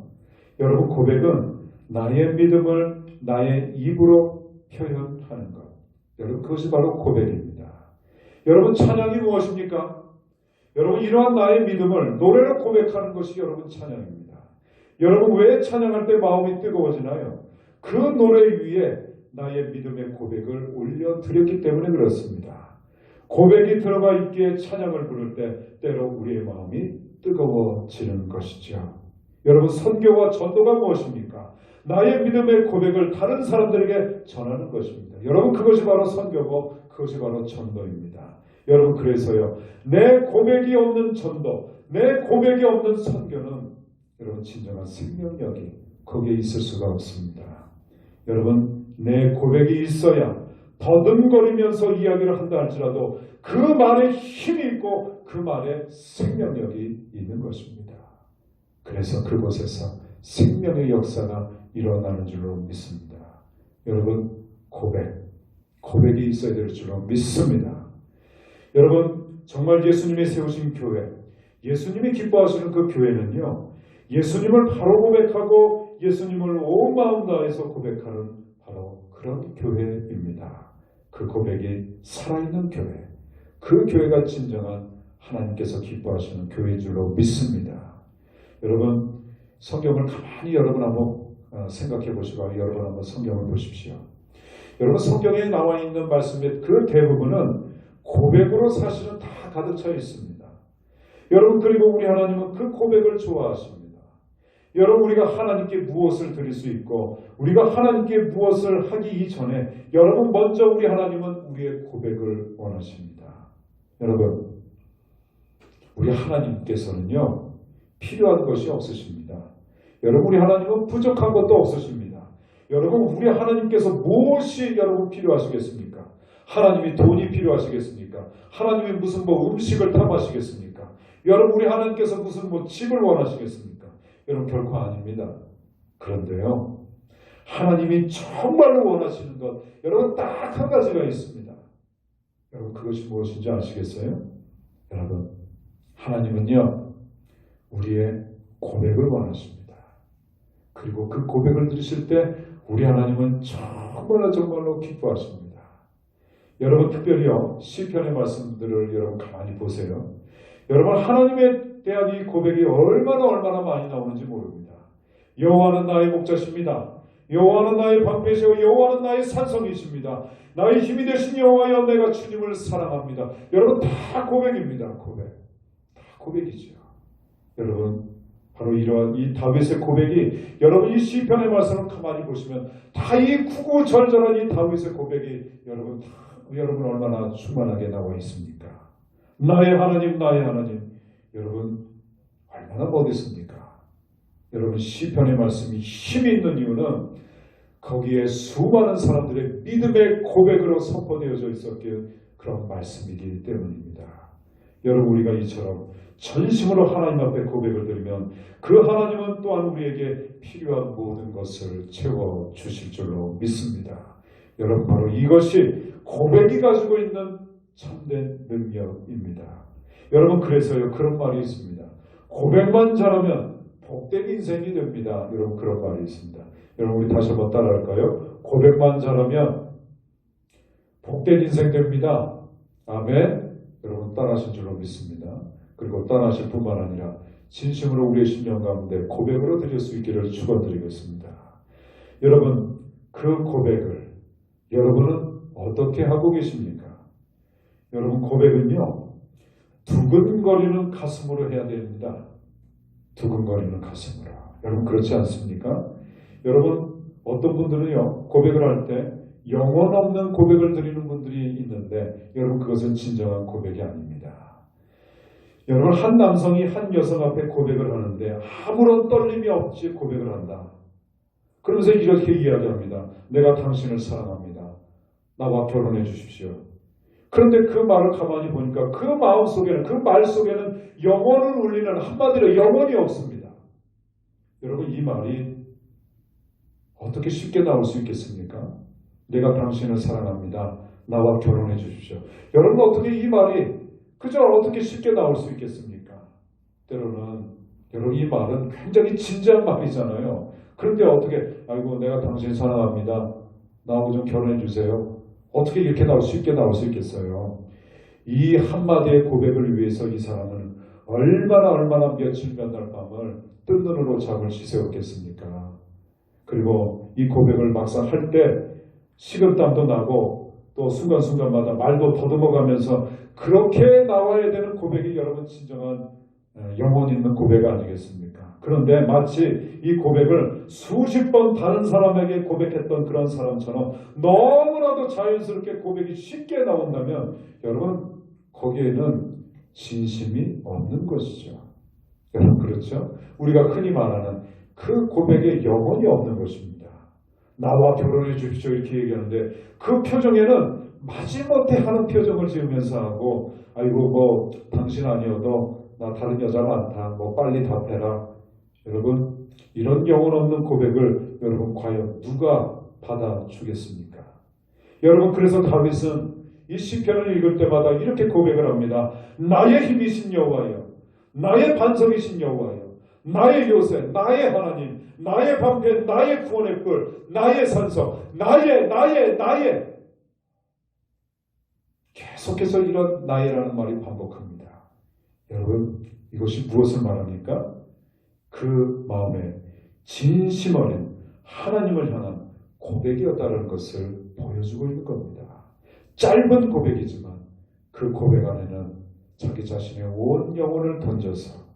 A: 여러분 고백은 나의 믿음을 나의 입으로 표현하는 것. 여러분 그것이 바로 고백입니다. 여러분 찬양이 무엇입니까? 여러분 이러한 나의 믿음을 노래로 고백하는 것이 여러분 찬양입니다. 여러분 왜 찬양할 때 마음이 뜨거워지나요? 그 노래 위에 나의 믿음의 고백을 올려드렸기 때문에 그렇습니다. 고백이 들어가 있기에 찬양을 부를 때 때로 우리의 마음이 뜨거워지는 것이죠. 여러분 선교와 전도가 무엇입니까? 나의 믿음의 고백을 다른 사람들에게 전하는 것입니다. 여러분 그것이 바로 선교고 그것이 바로 전도입니다. 여러분 그래서요 내 고백이 없는 전도, 내 고백이 없는 선교는 여러분 진정한 생명력이 거기에 있을 수가 없습니다. 여러분 내 고백이 있어야 더듬거리면서 이야기를 한다 할지라도 그 말에 힘이 있고 그 말에 생명력이 있는 것입니다. 그래서 그곳에서 생명의 역사가 일어나는 줄로 믿습니다. 여러분 고백이 있어야 될 줄로 믿습니다. 여러분 정말 예수님이 세우신 교회, 예수님이 기뻐하시는 그 교회는요 예수님을 바로 고백하고 예수님을 온 마음 다해서 고백하는 바로 그런 교회입니다. 그 고백이 살아있는 교회, 그 교회가 진정한 하나님께서 기뻐하시는 교회인 줄로 믿습니다. 여러분 성경을 가만히 여러분 한번 생각해 보시고 여러분 한번 성경을 보십시오. 여러분 성경에 나와 있는 말씀의 그 대부분은 고백으로 사실은 다 가득 차 있습니다. 여러분 그리고 우리 하나님은 그 고백을 좋아하십니다. 여러분 우리가 하나님께 무엇을 드릴 수 있고 우리가 하나님께 무엇을 하기 이전에 여러분 먼저 우리 하나님은 우리의 고백을 원하십니다. 여러분 우리 하나님께서는요 필요한 것이 없으십니다. 여러분 우리 하나님은 부족한 것도 없으십니다. 여러분 우리 하나님께서 무엇이 여러분 필요하시겠습니까? 하나님이 돈이 필요하시겠습니까? 하나님이 무슨 음식을 탐하시겠습니까? 여러분 우리 하나님께서 무슨 집을 원하시겠습니까? 여러분 결코 아닙니다. 그런데요 하나님이 정말로 원하시는 것 여러분 딱 한 가지가 있습니다. 여러분 그것이 무엇인지 아시겠어요? 여러분 하나님은요 우리의 고백을 원하십니다. 그리고 그 고백을 들으실 때 우리 하나님은 정말로 기뻐하십니다. 여러분 특별히요 시편의 말씀들을 여러분 가만히 보세요. 여러분 하나님에 대한 이 고백이 얼마나 많이 나오는지 모릅니다. 여호와는 나의 목자십니다. 여호와는 나의 방패시오 여호와는 나의 산성이십니다. 나의 힘이 되신 여호와여 내가 주님을 사랑합니다. 여러분 다 고백입니다. 다 고백이죠. 여러분 바로 이러한 이 다윗의 고백이 여러분 이 시편의 말씀을 가만히 보시면 다 이 구구절절한 이 다윗의 고백이 여러분 얼마나 충만하게 나와 있습니까? 나의 하나님 나의 하나님 여러분 얼마나 멋있습니까? 여러분 시편의 말씀이 힘이 있는 이유는 거기에 수많은 사람들의 믿음의 고백으로 선포되어져 있었기에 그런 말씀이기 때문입니다. 여러분 우리가 이처럼 전심으로 하나님 앞에 고백을 드리면 그 하나님은 또한 우리에게 필요한 모든 것을 채워주실 줄로 믿습니다. 여러분 바로 이것이 고백이 가지고 있는 참된 능력입니다. 여러분 그래서요 그런 말이 있습니다. 고백만 잘하면 복된 인생이 됩니다. 여러분 그런 말이 있습니다. 여러분 우리 다시 한번 따라할까요? 고백만 잘하면 복된 인생 됩니다. 아멘. 여러분 따라하신 줄로 믿습니다. 그리고 따라하실 뿐만 아니라 진심으로 우리의 심령 가운데 고백으로 드릴 수 있기를 축원드리겠습니다. 여러분 그 고백을 여러분은 어떻게 하고 계십니까? 여러분 고백은요 두근거리는 가슴으로 해야 됩니다. 두근거리는 가슴으로. 여러분 그렇지 않습니까? 여러분 어떤 분들은요 고백을 할 때 영혼 없는 고백을 드리는 분들이 있는데 여러분 그것은 진정한 고백이 아닙니다. 여러분 한 남성이 한 여성 앞에 고백을 하는데 아무런 떨림이 없이 고백을 한다. 그러면서 이렇게 이야기합니다. 내가 당신을 사랑합니다. 나와 결혼해 주십시오. 그런데 그 말을 가만히 보니까 그 마음 속에는 그 말 속에는 영혼을 울리는 한마디로 영혼이 없습니다. 여러분 이 말이 어떻게 쉽게 나올 수 있겠습니까? 내가 당신을 사랑합니다. 나와 결혼해 주십시오. 여러분 어떻게 이 말이 그저 어떻게 쉽게 나올 수 있겠습니까? 때로는 여러분 이 말은 굉장히 진지한 말이잖아요. 그런데 어떻게 아이고 내가 당신 사랑합니다. 나하고 좀 결혼해 주세요. 어떻게 이렇게 쉽게 나올 수 있겠어요? 이 한마디의 고백을 위해서 이 사람은 얼마나 며칠 몇 날 밤을 뜬 눈으로 잠을 쉬세웠겠습니까? 그리고 이 고백을 막상 할 때 식은땀도 나고 또 순간순간마다 말도 더듬어가면서 그렇게 나와야 되는 고백이 여러분 진정한 영혼 있는 고백 아니겠습니까? 그런데 마치 이 고백을 수십 번 다른 사람에게 고백했던 그런 사람처럼 너무나도 자연스럽게 고백이 쉽게 나온다면 여러분 거기에는 진심이 없는 것이죠. 여러분 그렇죠? 우리가 흔히 말하는 그 고백에 영혼이 없는 것입니다. 나와 결혼해 주십시오 이렇게 얘기하는데 그 표정에는 마지못해 하는 표정을 지으면서 하고 아이고 뭐 당신 아니어도 나 다른 여자 많다 뭐 빨리 답해라. 여러분 이런 영혼 없는 고백을 여러분 과연 누가 받아주겠습니까? 여러분 그래서 다윗은 이 시편을 읽을 때마다 이렇게 고백을 합니다. 나의 힘이신 여호와여 나의 반석이신 여호와여 나의 요새 나의 하나님 나의 방패 나의 구원의 뿔 나의 산성 나의 계속해서 이런 나의라는 말이 반복합니다. 여러분 이것이 무엇을 말합니까? 그 마음에 진심 어린 하나님을 향한 고백이었다는 것을 보여주고 있는 겁니다. 짧은 고백이지만 그 고백 안에는 자기 자신의 온 영혼을 던져서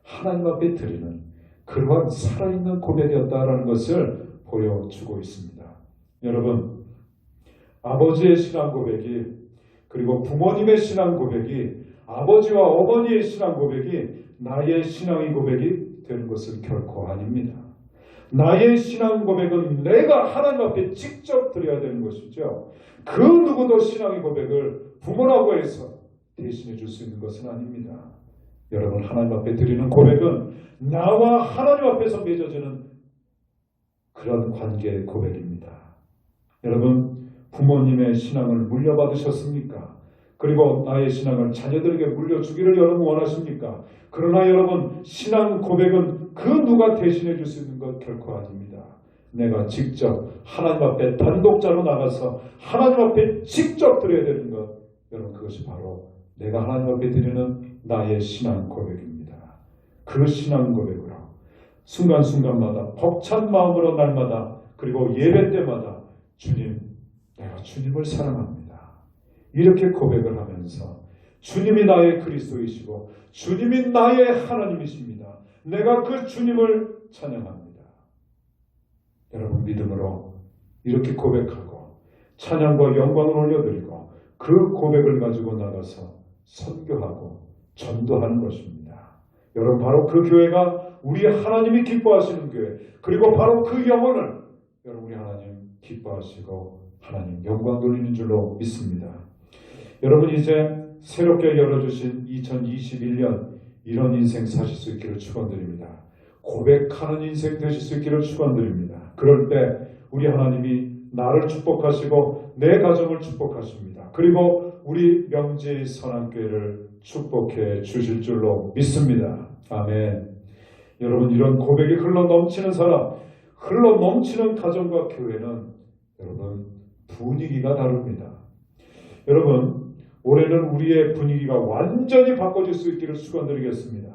A: 하나님 앞에 드리는 그러한 살아있는 고백이었다는 것을 보여주고 있습니다. 여러분 아버지의 신앙 고백이 그리고 부모님의 신앙 고백이 아버지와 어머니의 신앙 고백이 나의 신앙의 고백이 되는 것은 결코 아닙니다. 나의 신앙 고백은 내가 하나님 앞에 직접 드려야 되는 것이죠. 그 누구도 신앙의 고백을 부모라고 해서 대신해 줄 수 있는 것은 아닙니다. 여러분 하나님 앞에 드리는 고백은 나와 하나님 앞에서 맺어지는 그런 관계의 고백입니다. 여러분 부모님의 신앙을 물려받으셨습니까? 그리고 나의 신앙을 자녀들에게 물려주기를 여러분 원하십니까? 그러나 여러분 신앙 고백은 그 누가 대신해 줄 수 있는 것 결코 아닙니다. 내가 직접 하나님 앞에 단독자로 나가서 하나님 앞에 직접 드려야 되는 것 여러분 그것이 바로 내가 하나님 앞에 드리는 나의 신앙 고백입니다. 그 신앙 고백으로 순간순간마다 벅찬 마음으로 날마다 그리고 예배 때마다 주님 내가 주님을 사랑합니다. 이렇게 고백을 하면서 주님이 나의 그리스도이시고 주님이 나의 하나님이십니다. 내가 그 주님을 찬양합니다. 여러분 믿음으로 이렇게 고백하고 찬양과 영광을 올려드리고 그 고백을 가지고 나가서 선교하고 전도하는 것입니다. 여러분 바로 그 교회가 우리 하나님이 기뻐하시는 교회, 그리고 바로 그 영혼을 여러분 우리 하나님 기뻐하시고 하나님 영광 돌리는 줄로 믿습니다. 여러분 이제 새롭게 열어주신 2021년 이런 인생 사실 수 있기를 축원드립니다. 고백하는 인생 되실 수 있기를 축원드립니다. 그럴 때 우리 하나님이 나를 축복하시고 내 가정을 축복하십니다. 그리고 우리 명지의 선한교회를 축복해 주실 줄로 믿습니다. 아멘. 여러분 이런 고백이 흘러 넘치는 사람, 흘러 넘치는 가정과 교회는 여러분 분위기가 다릅니다. 여러분 올해는 우리의 분위기가 완전히 바꿔질 수 있기를 축원드리겠습니다.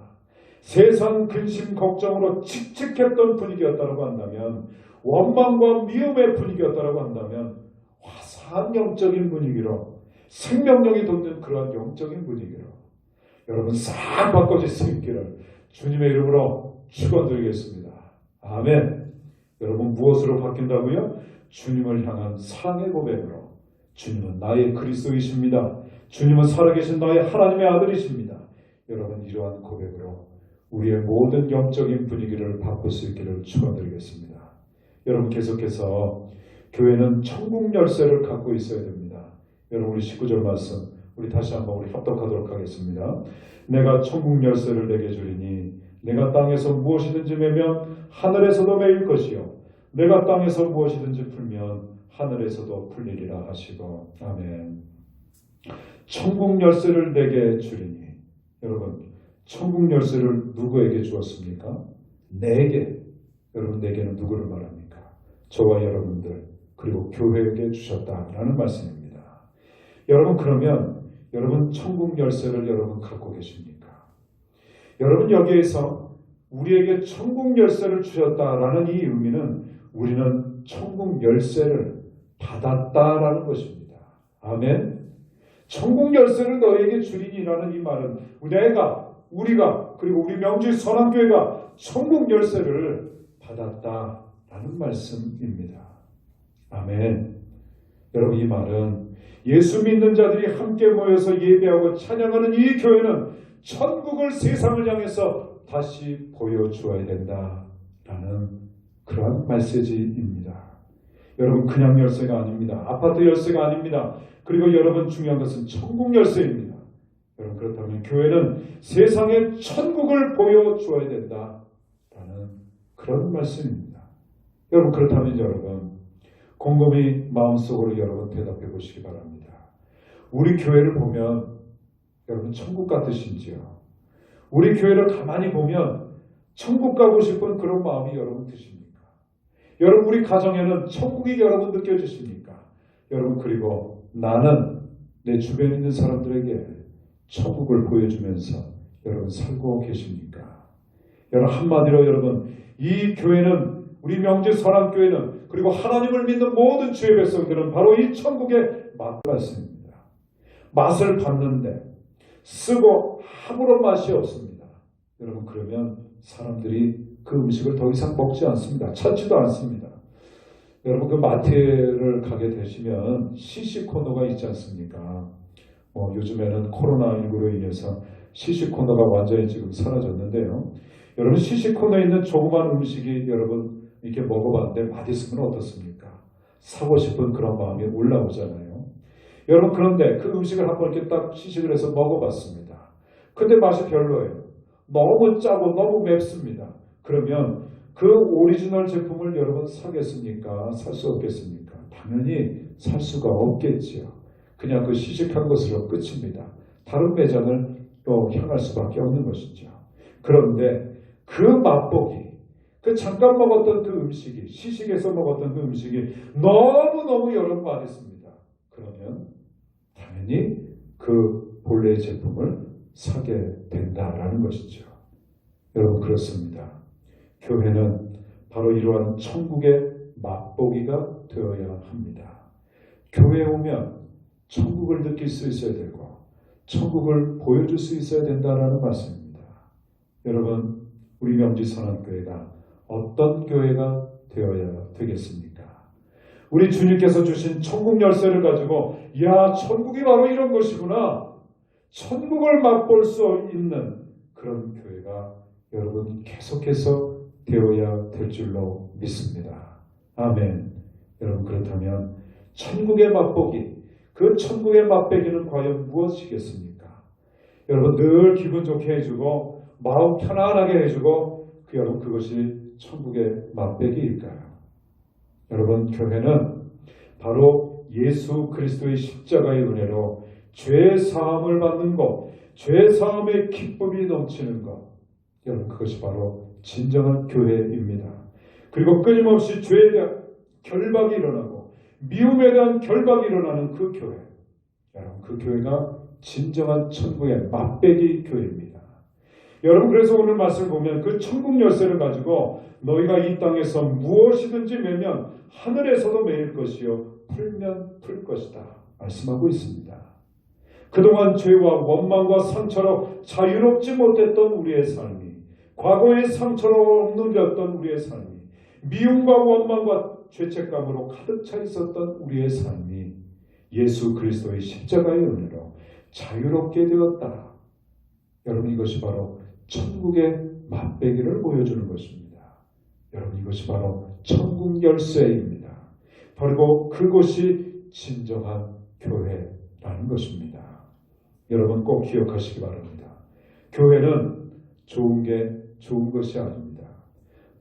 A: 세상 근심 걱정으로 칙칙했던 분위기였다고 한다면, 원망과 미움의 분위기였다고 한다면 화사한 영적인 분위기로, 생명력이 돋는 그러한 영적인 분위기로 여러분 싹 바꿔질 수 있기를 주님의 이름으로 축원드리겠습니다. 아멘. 여러분 무엇으로 바뀐다고요? 주님을 향한 사랑의 고백으로. 주님은 나의 그리스도이십니다. 주님은 살아계신 나의 하나님의 아들이십니다. 여러분 이러한 고백으로 우리의 모든 영적인 분위기를 바꿀 수 있기를 축원드리겠습니다. 여러분 계속해서 교회는 천국 열쇠를 갖고 있어야 됩니다. 여러분 우리 19절 말씀 우리 다시 한번 우리 합독하도록 하겠습니다. 내가 천국 열쇠를 내게 주리니 내가 땅에서 무엇이든지 매면 하늘에서도 매일 것이요 내가 땅에서 무엇이든지 풀면 하늘에서도 풀리리라 하시고. 아멘. 천국 열쇠를 내게 주리니, 여러분 천국 열쇠를 누구에게 주었습니까? 내게. 여러분 내게는 누구를 말합니까? 저와 여러분들 그리고 교회에게 주셨다라는 말씀입니다. 여러분 그러면 여러분 천국 열쇠를 여러분 갖고 계십니까? 여러분 여기에서 우리에게 천국 열쇠를 주셨다라는 이 의미는 우리는 천국 열쇠를 받았다라는 것입니다. 아멘. 천국 열쇠를 너에게 주리니라는 이 말은 우리가 그리고 우리 명지 선한교회가 천국 열쇠를 받았다라는 말씀입니다. 아멘. 여러분 이 말은 예수 믿는 자들이 함께 모여서 예배하고 찬양하는 이 교회는 천국을 세상을 향해서 다시 보여주어야 된다라는 그러한 메시지입니다. 여러분 그냥 열쇠가 아닙니다. 아파트 열쇠가 아닙니다. 그리고 여러분 중요한 것은 천국 열쇠입니다. 여러분 그렇다면 교회는 세상에 천국을 보여주어야 된다라는 그런 말씀입니다. 여러분 그렇다면 여러분 곰곰이 마음속으로 여러분 대답해 보시기 바랍니다. 우리 교회를 보면 여러분 천국 같으신지요? 우리 교회를 가만히 보면 천국 가고 싶은 그런 마음이 여러분 드십니까? 여러분 우리 가정에는 천국이 여러분 느껴지십니까? 여러분 그리고 나는 내 주변에 있는 사람들에게 천국을 보여주면서 여러분 살고 계십니까? 여러분 한마디로 여러분 이 교회는 우리 명지 선한교회는 그리고 하나님을 믿는 모든 주의 백성들은 바로 이 천국의 맛같습니다. 맛을 봤는데 쓰고 아무런 맛이 없습니다. 여러분 그러면 사람들이 그 음식을 더 이상 먹지 않습니다. 찾지도 않습니다. 여러분 그 마트를 가게 되시면 시시코너가 있지 않습니까? 요즘에는 코로나19로 인해서 시시코너가 완전히 지금 사라졌는데요. 여러분 시시코너에 있는 조그만 음식이 여러분 이렇게 먹어봤는데 맛있으면 어떻습니까? 사고 싶은 그런 마음이 올라오잖아요. 여러분 그런데 그 음식을 한번 이렇게 딱 시식을 해서 먹어봤습니다. 근데 맛이 별로예요. 너무 짜고 너무 맵습니다. 그러면 그 오리지널 제품을 여러분 사겠습니까? 살 수 없겠습니까? 당연히 살 수가 없겠지요. 그냥 그 시식한 것으로 끝입니다. 다른 매장을 또 향할 수밖에 없는 것이죠. 그런데 그 맛보기, 그 잠깐 먹었던 그 음식이, 시식에서 먹었던 그 음식이 너무너무 여러분 맛있습니다. 그러면 당연히 그 본래의 제품을 사게 된다라는 것이죠. 여러분 그렇습니다. 교회는 바로 이러한 천국의 맛보기가 되어야 합니다. 교회에 오면 천국을 느낄 수 있어야 되고 천국을 보여줄 수 있어야 된다는 말씀입니다. 여러분 우리 명지 선한교회가 어떤 교회가 되어야 되겠습니까? 우리 주님께서 주신 천국 열쇠를 가지고 야 천국이 바로 이런 것이구나. 천국을 맛볼 수 있는 그런 교회가 여러분 계속해서 되어야 될 줄로 믿습니다. 아멘. 여러분 그렇다면 천국의 맛보기, 그 천국의 맛보기는 과연 무엇이겠습니까? 여러분 늘 기분 좋게 해주고 마음 편안하게 해주고 여러분 그것이 천국의 맛보기일까요? 여러분 교회는 바로 예수 그리스도의 십자가의 은혜로 죄 사함을 받는 것, 죄 사함의 기쁨이 넘치는 것, 여러분 그것이 바로 진정한 교회입니다. 그리고 끊임없이 죄에 대한 결박이 일어나고 미움에 대한 결박이 일어나는 그 교회, 여러분 그 교회가 진정한 천국의 맛보기 교회입니다. 여러분 그래서 오늘 말씀을 보면 그 천국 열쇠를 가지고 너희가 이 땅에서 무엇이든지 매면 하늘에서도 매일 것이요 풀면 풀 것이다 말씀하고 있습니다. 그동안 죄와 원망과 상처로 자유롭지 못했던 우리의 삶이, 과거의 상처로 누렸던 우리의 삶이, 미움과 원망과 죄책감으로 가득 차 있었던 우리의 삶이 예수 그리스도의 십자가의 은혜로 자유롭게 되었다. 여러분 이것이 바로 천국의 맛보기를 보여주는 것입니다. 여러분 이것이 바로 천국 열쇠입니다. 그리고 그것이 진정한 교회라는 것입니다. 여러분 꼭 기억하시기 바랍니다. 교회는 좋은 것이 아닙니다.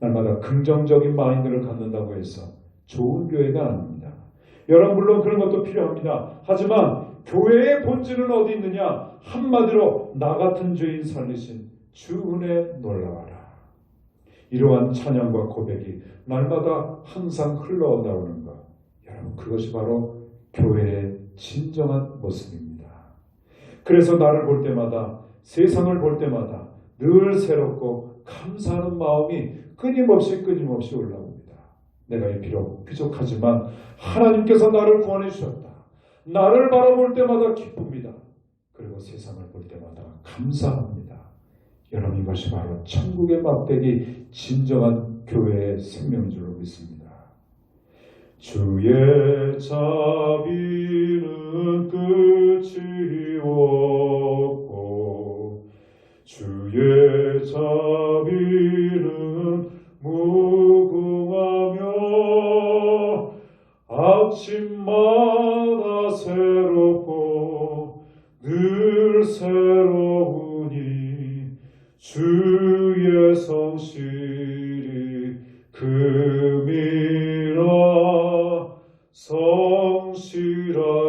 A: 날마다 긍정적인 마인드를 갖는다고 해서 좋은 교회가 아닙니다. 여러분 물론 그런 것도 필요합니다. 하지만 교회의 본질은 어디 있느냐? 한마디로 나 같은 죄인 살리신 주 은혜 놀라워라. 이러한 찬양과 고백이 날마다 항상 흘러나오는 것, 여러분 그것이 바로 교회의 진정한 모습입니다. 그래서 나를 볼 때마다, 세상을 볼 때마다 늘 새롭고 감사하는 마음이 끊임없이 올라옵니다. 내가 비록 부족하지만 하나님께서 나를 구원해 주셨다. 나를 바라볼 때마다 기쁩니다. 그리고 세상을 볼 때마다 감사합니다. 여러분 이것이 바로 천국의 맛보기 진정한 교회의 생명줄로 믿습니다. 주의 자비는 끝이 없고 주의 자비는 무궁하며 아침마다 새롭고 늘 새로우니 주의 성실이 금이라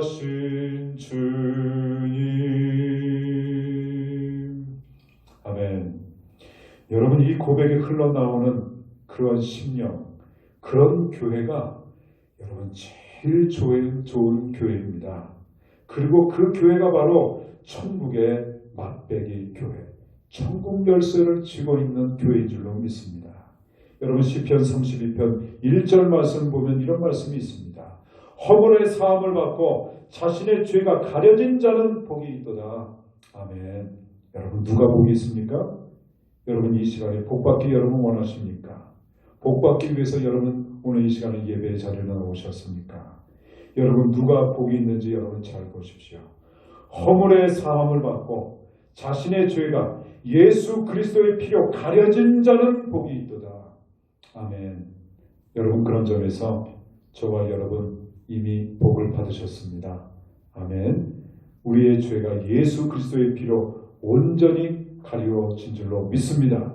A: 성실하신 주님. 아멘. 여러분 이 고백이 흘러나오는 그런 심령, 그런 교회가 여러분 제일 좋은 교회입니다. 그리고 그 교회가 바로 천국의 맛보기 교회, 천국 열쇠를 쥐고 있는 교회인 줄로 믿습니다. 여러분 시편 32편 1절 말씀 보면 이런 말씀이 있습니다. 허물의 사함을 받고 자신의 죄가 가려진 자는 복이 있도다. 아멘. 여러분 누가 복이 있습니까? 여러분 이 시간에 복받기 여러분 원하십니까? 복받기 위해서 여러분 오늘 이 시간에 예배의 자리에 나오셨습니까? 여러분 누가 복이 있는지 여러분 잘 보십시오. 허물의 사함을 받고 자신의 죄가 예수 그리스도의 피로 가려진 자는 복이 있도다. 아멘. 여러분 그런 점에서 저와 여러분 이미 복을 받으셨습니다. 아멘. 우리의 죄가 예수 그리스도의 피로 온전히 가려진 줄로 믿습니다.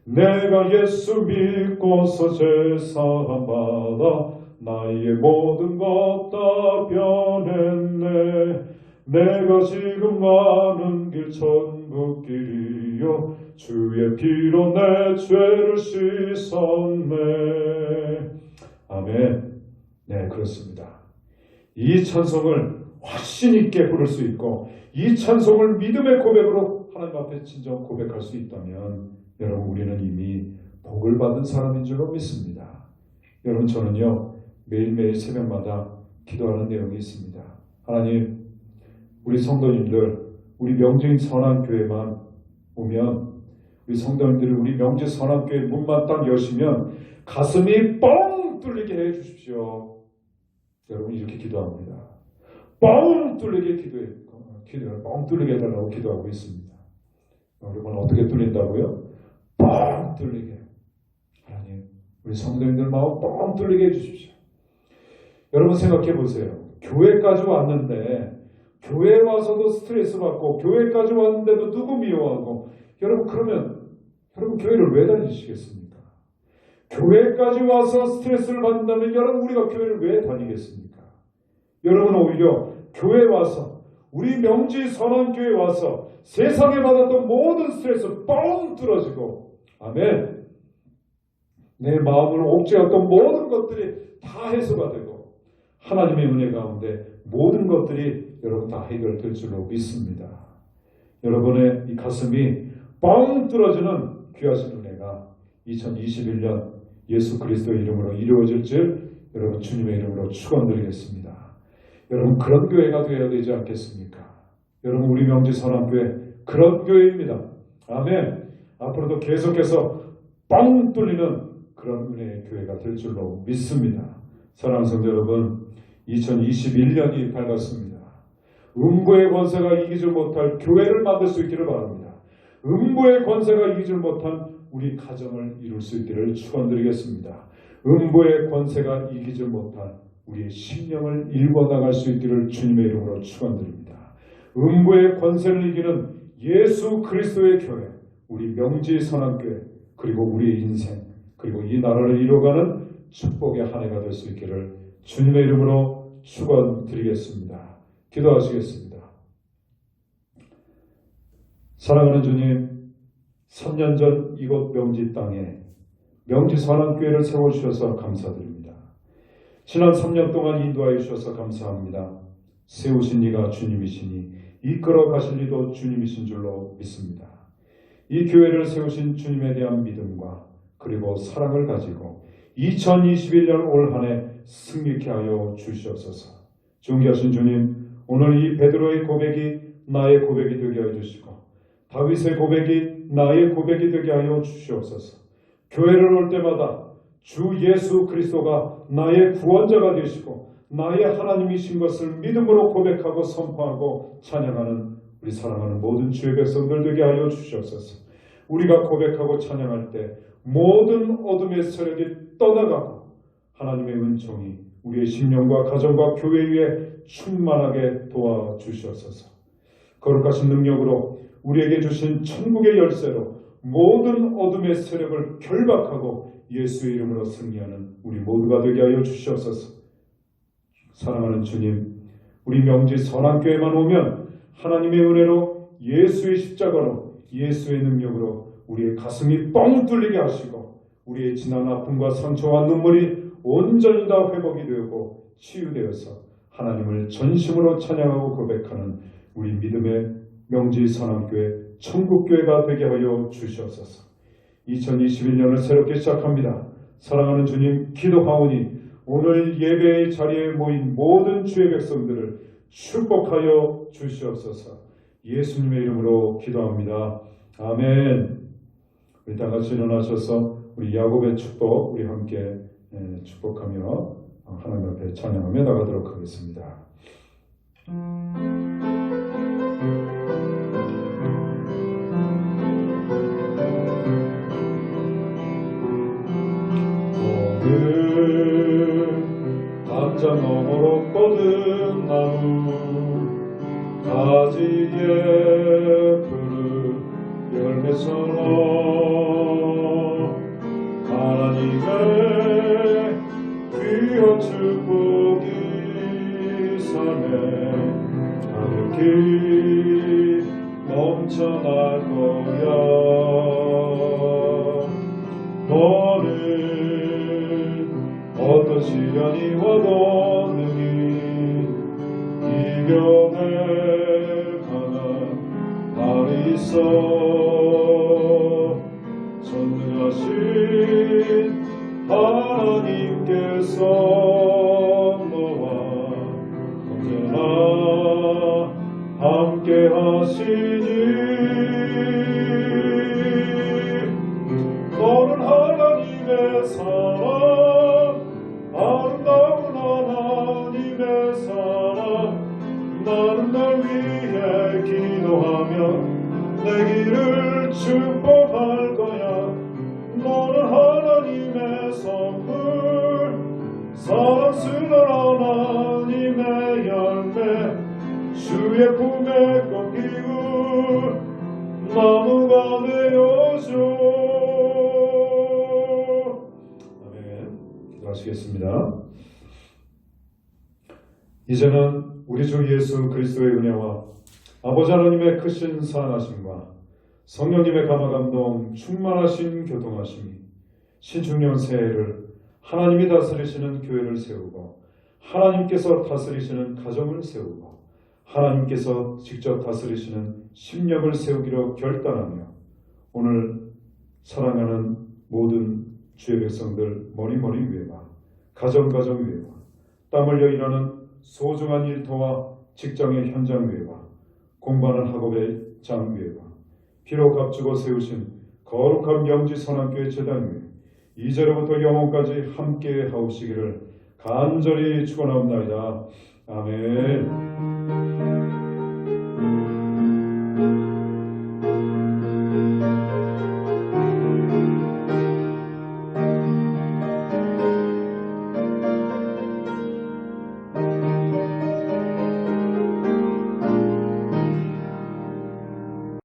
A: 내가 예수 믿고서 제사함 받아 나의 모든 것 다 변했네. 내가 지금 가는 길 천국 길이요 주의 피로 내 죄를 씻었네. 아멘. 네, 그렇습니다. 이 찬송을 확신 있게 부를 수 있고 이 찬송을 믿음의 고백으로 하나님 앞에 진정 고백할 수 있다면 여러분 우리는 이미 복을 받은 사람인 줄로 믿습니다. 여러분 저는요 매일매일 새벽마다 기도하는 내용이 있습니다. 하나님 우리 성도님들 우리 명진 선한교회만 오면 우리 성도님들이 우리 명진 선한교회 문만 딱 여시면 가슴이 뻥 뚫리게 해 주십시오. 여러분 이렇게 기도합니다. 뻥 뚫리게 뻥 뚫리게 해달라고 기도하고 있습니다. 여러분 어떻게 뚫린다고요? 뻥 뚫리게 하나님 우리 성도님들 마음 뻥 뚫리게 해주십시오. 여러분 생각해 보세요. 교회까지 왔는데 교회에 와서도 스트레스 받고 교회까지 왔는데도 누구 미워하고 여러분 그러면 여러분 교회를 왜 다니시겠습니까? 교회까지 와서 스트레스를 받는다면 여러분 우리가 교회를 왜 다니겠습니까? 여러분 오히려 교회에 와서 우리 명지 선한교회에 와서 세상에 받았던 모든 스트레스 뻥 뚫어지고 아멘 내 마음을 옥죄었던 모든 것들이 다 해소가 되고 하나님의 은혜 가운데 모든 것들이 여러분 다 해결될 줄로 믿습니다. 여러분의 이 가슴이 뻥 뚫어지는 귀하신 은혜가 2021년 예수 그리스도의 이름으로 이루어질 줄 여러분 주님의 이름으로 축원드리겠습니다. 여러분 그런 교회가 되어야 되지 않겠습니까? 여러분 우리 명지 선한교회 그런 교회입니다. 아멘. 앞으로도 계속해서 뻥 뚫리는 그런 은혜의 교회가 될 줄로 믿습니다. 사랑하는 성도 여러분 2021년이 밝았습니다. 음부의 권세가 이기지 못할 교회를 만들 수 있기를 바랍니다. 음부의 권세가 이기지 못한 우리 가정을 이룰 수 있기를 축원드리겠습니다. 음부의 권세가 이기지 못한 우리의 심령을 일궈나갈 수 있기를 주님의 이름으로 축원드립니다. 음부의 권세를 이기는 예수 그리스도의 교회, 우리 명지 선한교회, 그리고 우리의 인생, 그리고 이 나라를 이루어가는 축복의 한 해가 될 수 있기를 주님의 이름으로 축원드리겠습니다. 기도하시겠습니다. 사랑하는 주님, 3년 전 이곳 명지 땅에 명지 선한교회를 세워주셔서 감사드립니다. 지난 3년 동안 인도하여 주셔서 감사합니다. 세우신 이가 주님이시니 이끌어 가실 이도 주님이신 줄로 믿습니다. 이 교회를 세우신 주님에 대한 믿음과 그리고 사랑을 가지고 2021년 올 한 해 승리케 하여 주시옵소서. 존귀하신 주님, 오늘 이 베드로의 고백이 나의 고백이 되게 하여 주시고 다윗의 고백이 나의 고백이 되게 하여 주시옵소서. 교회를 올 때마다 주 예수 그리스도가 나의 구원자가 되시고 나의 하나님이신 것을 믿음으로 고백하고 선포하고 찬양하는 우리 사랑하는 모든 주의 백성들 되게 하여 주시옵소서. 우리가 고백하고 찬양할 때 모든 어둠의 세력이 떠나가고 하나님의 은총이 우리의 심령과 가정과 교회 위에 충만하게 도와주시옵소서. 거룩하신 능력으로 우리에게 주신 천국의 열쇠로 모든 어둠의 세력을 결박하고 예수의 이름으로 승리하는 우리 모두가 되게 하여 주시옵소서. 사랑하는 주님, 우리 명지 선한교회만 오면 하나님의 은혜로 예수의 십자가로 예수의 능력으로 우리의 가슴이 뻥 뚫리게 하시고 우리의 지난 아픔과 상처와 눈물이 온전히 다 회복이 되고 치유되어서 하나님을 전심으로 찬양하고 고백하는 우리 믿음의 명지 선한교회 천국교회가 되게 하여 주시옵소서. 2021년을 새롭게 시작합니다. 사랑하는 주님, 기도하오니 오늘 예배의 자리에 모인 모든 주의 백성들을 축복하여 주시옵소서. 예수님의 이름으로 기도합니다. 아멘. 우리 다 같이 일어나셔서 우리 야곱의 축복 우리 함께 축복하며 하나님 앞에 찬양하며 나가도록 하겠습니다. 담장 너머로 뻗은 나무 가지에 푸른 열매처럼 하나님의 귀한 축복이 삶에 가득히 넘쳐날 거야. 너는 어떤 시련이 와도 능히 이겨낼 강한 발이 있어. 전능하신 하나님께서 너와 언제나 함께 하시니 너는 하나님의 사랑, 아름다운 하나님의 사랑. 나는 널 위해 기도하며 내 길을 축복할 거야. 사랑스러운 하나님의 열매 주의 품에 꺾이고 나무가 되어줘. 아멘. 기도하시겠습니다. 이제는 우리 주 예수 그리스도의 은혜와 아버지 하나님의 크신 사랑하심과 성령님의 감화감동 충만하신 교통하심이 신중년 새해를 하나님이 다스리시는 교회를 세우고 하나님께서 다스리시는 가정을 세우고 하나님께서 직접 다스리시는 심령을 세우기로 결단하며 오늘 사랑하는 모든 주의 백성들 머리머리 위에와 가정 위에와 땀 흘려 일하는 소중한 일터와 직장의 현장 위에와 공부하는 학업의 장 위에와 피로 값주고 세우신 거룩한 명지 선한교회 재단 위에 이제로부터 영원까지 함께 하옵시기를 간절히 축원하옵나이다. 아멘.